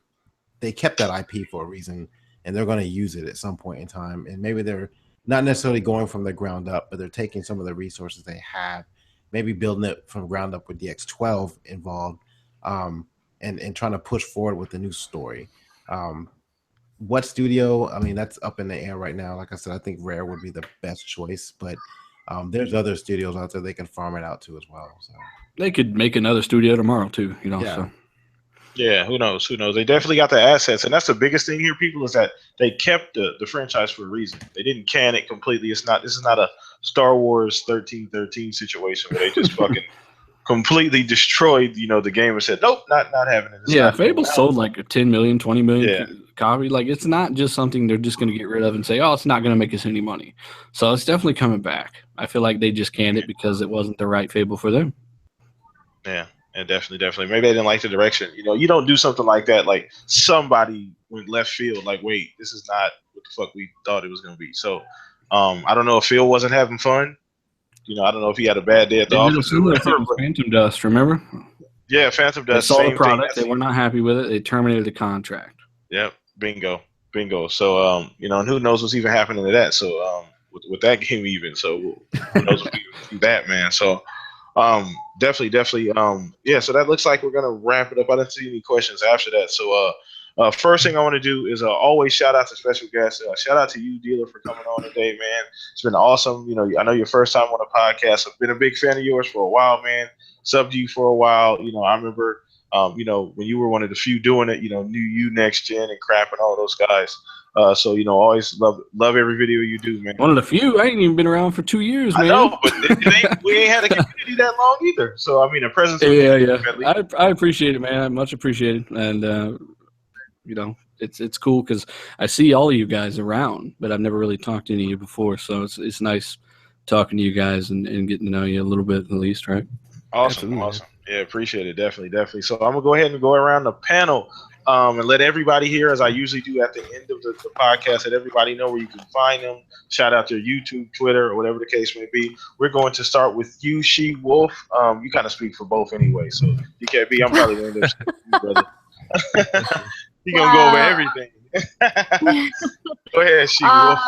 Speaker 4: they kept that IP for a reason, and they're going to use it at some point in time. And maybe they're not necessarily going from the ground up, but they're taking some of the resources they have, maybe building it from ground up with the X12 involved, and trying to push forward with the new story. What studio? I mean, that's up in the air right now. Like I said, I think Rare would be the best choice, but there's other studios out there they can farm it out to as well. So
Speaker 2: They could make another studio tomorrow too, you know.
Speaker 4: Yeah.
Speaker 2: So
Speaker 1: Yeah, who knows? Who knows? They definitely got the assets, and that's the biggest thing here, people, is that they kept the franchise for a reason. They didn't can it completely. This is not a Star Wars 1313 situation where they just fucking completely destroyed, you know, the game and said, nope, not having it. It's
Speaker 2: yeah,
Speaker 1: not
Speaker 2: Fable
Speaker 1: going out.
Speaker 2: sold like a 10 million, 20 million
Speaker 1: Yeah.
Speaker 2: copy. Like it's not just something they're just going to get rid of and say, oh, it's not going to make us any money. So it's definitely coming back. I feel like they just canned it because it wasn't the right Fable for them.
Speaker 1: Yeah, definitely. Maybe they didn't like the direction. You know, you don't do something like that. Like somebody went left field. Like, wait, this is not what the fuck we thought it was going to be. So, I don't know if Phil wasn't having fun. You know, I don't know if he had a bad day at the
Speaker 2: They did a
Speaker 1: office.
Speaker 2: similar thing with Phantom Dust, remember?
Speaker 1: Yeah, Phantom
Speaker 2: They
Speaker 1: Dust.
Speaker 2: saw the
Speaker 1: same
Speaker 2: product,
Speaker 1: thing.
Speaker 2: they were not happy with it, they terminated the contract.
Speaker 1: Yep, bingo. So, you know, and who knows what's even happening to that? So, with that game even. So, who knows if we see that, man? So, definitely. Yeah. So that looks like we're gonna wrap it up. I didn't see any questions after that. So, first thing I want to do is always shout out to special guests. Shout out to you, Dealer, for coming on today, man. It's been awesome. You know, I know your first time on a podcast. I've been a big fan of yours for a while, man. Subbed you for a while. You know, I remember, you know, when you were one of the few doing it. You know, knew you, Next Gen, and Crap, and all those guys. So, you know, always love every video you do, man.
Speaker 2: One of the few. I ain't even been around for 2 years, man.
Speaker 1: I know, but we ain't had a community that long either. So, I mean, a presence.
Speaker 2: Yeah. I appreciate it, man. I much appreciate it. And, you know, it's cool because I see all of you guys around, but I've never really talked to any of you before. So it's nice talking to you guys and getting to know you a little bit at least, right?
Speaker 1: Awesome. Yeah, appreciate it. Definitely. So I'm going to go ahead and go around the panel and let everybody here, as I usually do at the end of the podcast, let everybody know where you can find them. Shout out their YouTube, Twitter, or whatever the case may be. We're going to start with you, She Wolf. You kind of speak for both anyway. So, DKB, I'm probably going to end up speaking to you, brother. You're going to go over everything. Go ahead, She Wolf.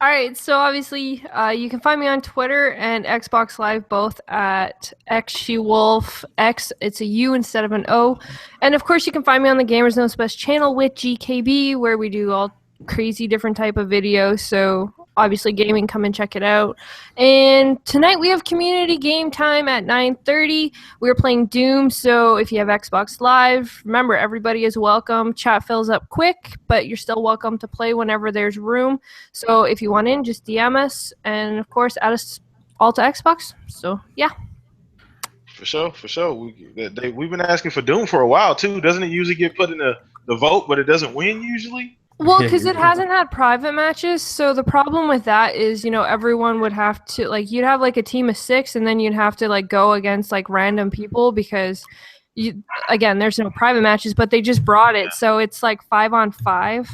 Speaker 5: All right, so obviously you can find me on Twitter and Xbox Live both at XSheWolf. X, it's a U instead of an O. And of course you can find me on the Gamers No Special channel with GKB, where we do all crazy different type of videos. So obviously gaming, come and check it out. And tonight we have community game time at 9:30. We're playing Doom, so if you have Xbox Live, remember everybody is welcome. Chat fills up quick, but you're still welcome to play whenever there's room. So if you want in, just DM us, and of course add us all to Xbox. So yeah.
Speaker 1: For sure. We've been asking for Doom for a while too. Doesn't it usually get put in the vote, but it doesn't win usually?
Speaker 5: Well, because it hasn't had private matches, so the problem with that is, you know, everyone would have to, like, you'd have, like, a team of 6, and then you'd have to, like, go against, like, random people because, there's no private matches, but they just brought it, so it's, like, 5-on-5.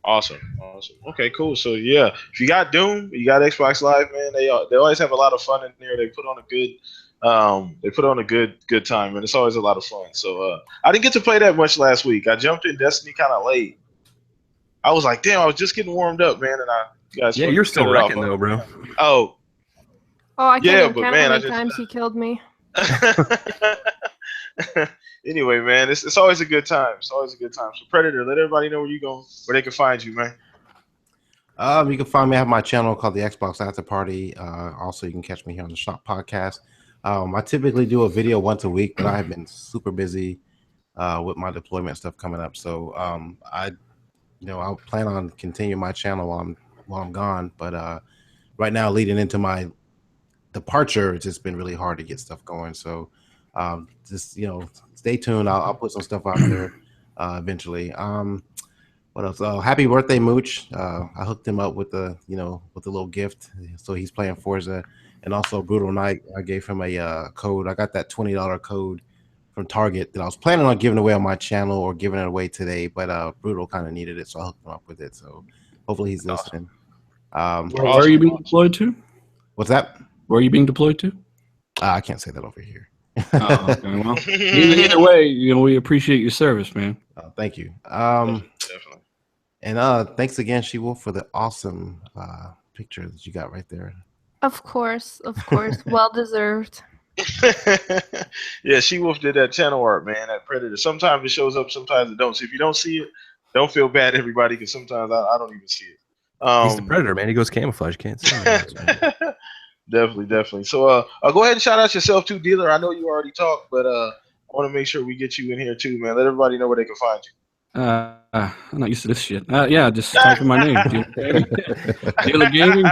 Speaker 5: Awesome.
Speaker 1: Okay, cool. So, yeah, if you got Doom, you got Xbox Live, man, they always have a lot of fun in there. They put on a good time, and it's always a lot of fun. So, I didn't get to play that much last week. I jumped in Destiny kind of late. I was like, damn, I was just getting warmed up, man, and you guys.
Speaker 3: Yeah, you're still wrecking though, bro.
Speaker 1: Oh,
Speaker 5: I can't even count how many times he killed me.
Speaker 1: Anyway, man, it's always a good time. So Predator, let everybody know where they can find you, man.
Speaker 4: You can find me. I have my channel called the Xbox After Party. Also, you can catch me here on the Shop Podcast. I typically do a video once a week, but I have been super busy with my deployment stuff coming up. So I'll plan on continuing my channel while I'm gone. But right now, leading into my departure, it's just been really hard to get stuff going. So Just stay tuned. I'll put some stuff out there eventually. What else? Happy birthday, Mooch! I hooked him up with the with a little gift, so he's playing Forza, and also Brutal Night. I gave him a code. I got that $20 code from Target that I was planning on giving away on my channel or giving it away today, but Brutal kind of needed it, so I hooked him up with it. So hopefully he's listening.
Speaker 2: Where are you being deployed to?
Speaker 4: What's that?
Speaker 2: Where are you being deployed to?
Speaker 4: I can't say that over here.
Speaker 2: Oh, okay. Well, either way, we appreciate your service, man.
Speaker 4: Thank you.
Speaker 1: Definitely.
Speaker 4: And thanks again, She-Wolf, for the awesome picture that you got right there.
Speaker 5: Of course. Well deserved.
Speaker 1: Yeah, She-Wolf did that channel art, man, that Predator. Sometimes it shows up, sometimes it don't. So if you don't see it, don't feel bad, everybody, because sometimes I don't even see it.
Speaker 3: He's the Predator, man. He goes camouflage. Can't see him.
Speaker 1: Definitely. So go ahead and shout out yourself too, Dealer. I know you already talked, but I want to make sure we get you in here too, man. Let everybody know where they can find you.
Speaker 2: I'm not used to this shit. Yeah, just type in my name. Dealer Gaming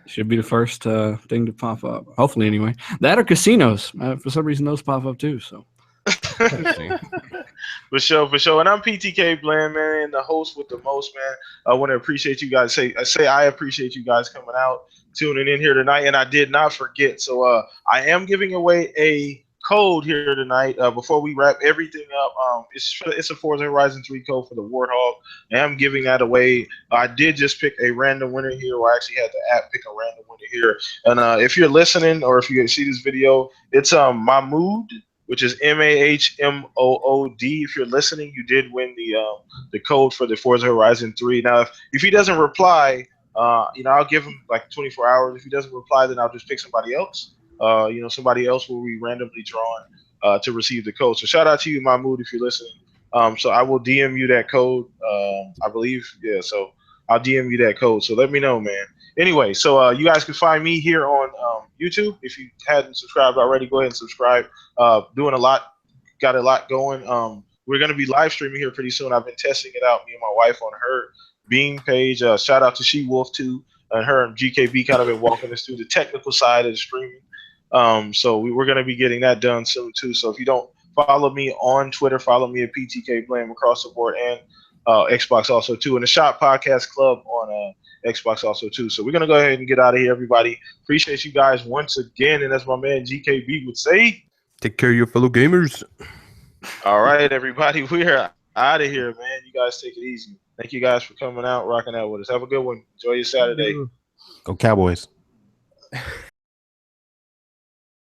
Speaker 2: should be the first thing to pop up. Hopefully, anyway. That or casinos. For some reason, those pop up too. So.
Speaker 1: For sure. And I'm PTK BLAM, man, the host with the most, man. I want to appreciate you guys. I appreciate you guys coming out, tuning in here tonight. And I did not forget. So I am giving away a code here tonight before we wrap everything up. It's a Forza Horizon 3 code for the Warthog. I am giving that away. I did just pick a random winner here, or I actually had the app pick a random winner here. And if you're listening or if you see this video, it's Mahmood, which is Mahmood. If you're listening, you did win the code for the Forza Horizon 3. Now, if he doesn't reply, I'll give him like 24 hours. If he doesn't reply, then I'll just pick somebody else. Somebody else will be randomly drawn to receive the code. So shout out to you, Mahmood, if you're listening. So I will DM you that code. I believe, yeah. So I'll DM you that code. So let me know, man. Anyway, so you guys can find me here on YouTube. If you hadn't subscribed already, go ahead and subscribe. Doing a lot, got a lot going. We're going to be live streaming here pretty soon. I've been testing it out, me and my wife, on her Bing page. Shout out to She-Wolf too, and her and GKB kind of been walking us through the technical side of the streaming. So we're going to be getting that done soon too. So if you don't follow me on Twitter, follow me at PTK BLAM across the board, and Xbox also too, and the Shop Podcast Club on Xbox also too. So we're gonna go ahead and get out of here, everybody. Appreciate you guys once again, and as my man GKB would say,
Speaker 3: take care of your fellow gamers.
Speaker 1: All right, everybody, we're out of here, man. You guys take it easy. Thank you guys for coming out, rocking out with us. Have a good one. Enjoy your Saturday.
Speaker 4: Go Cowboys.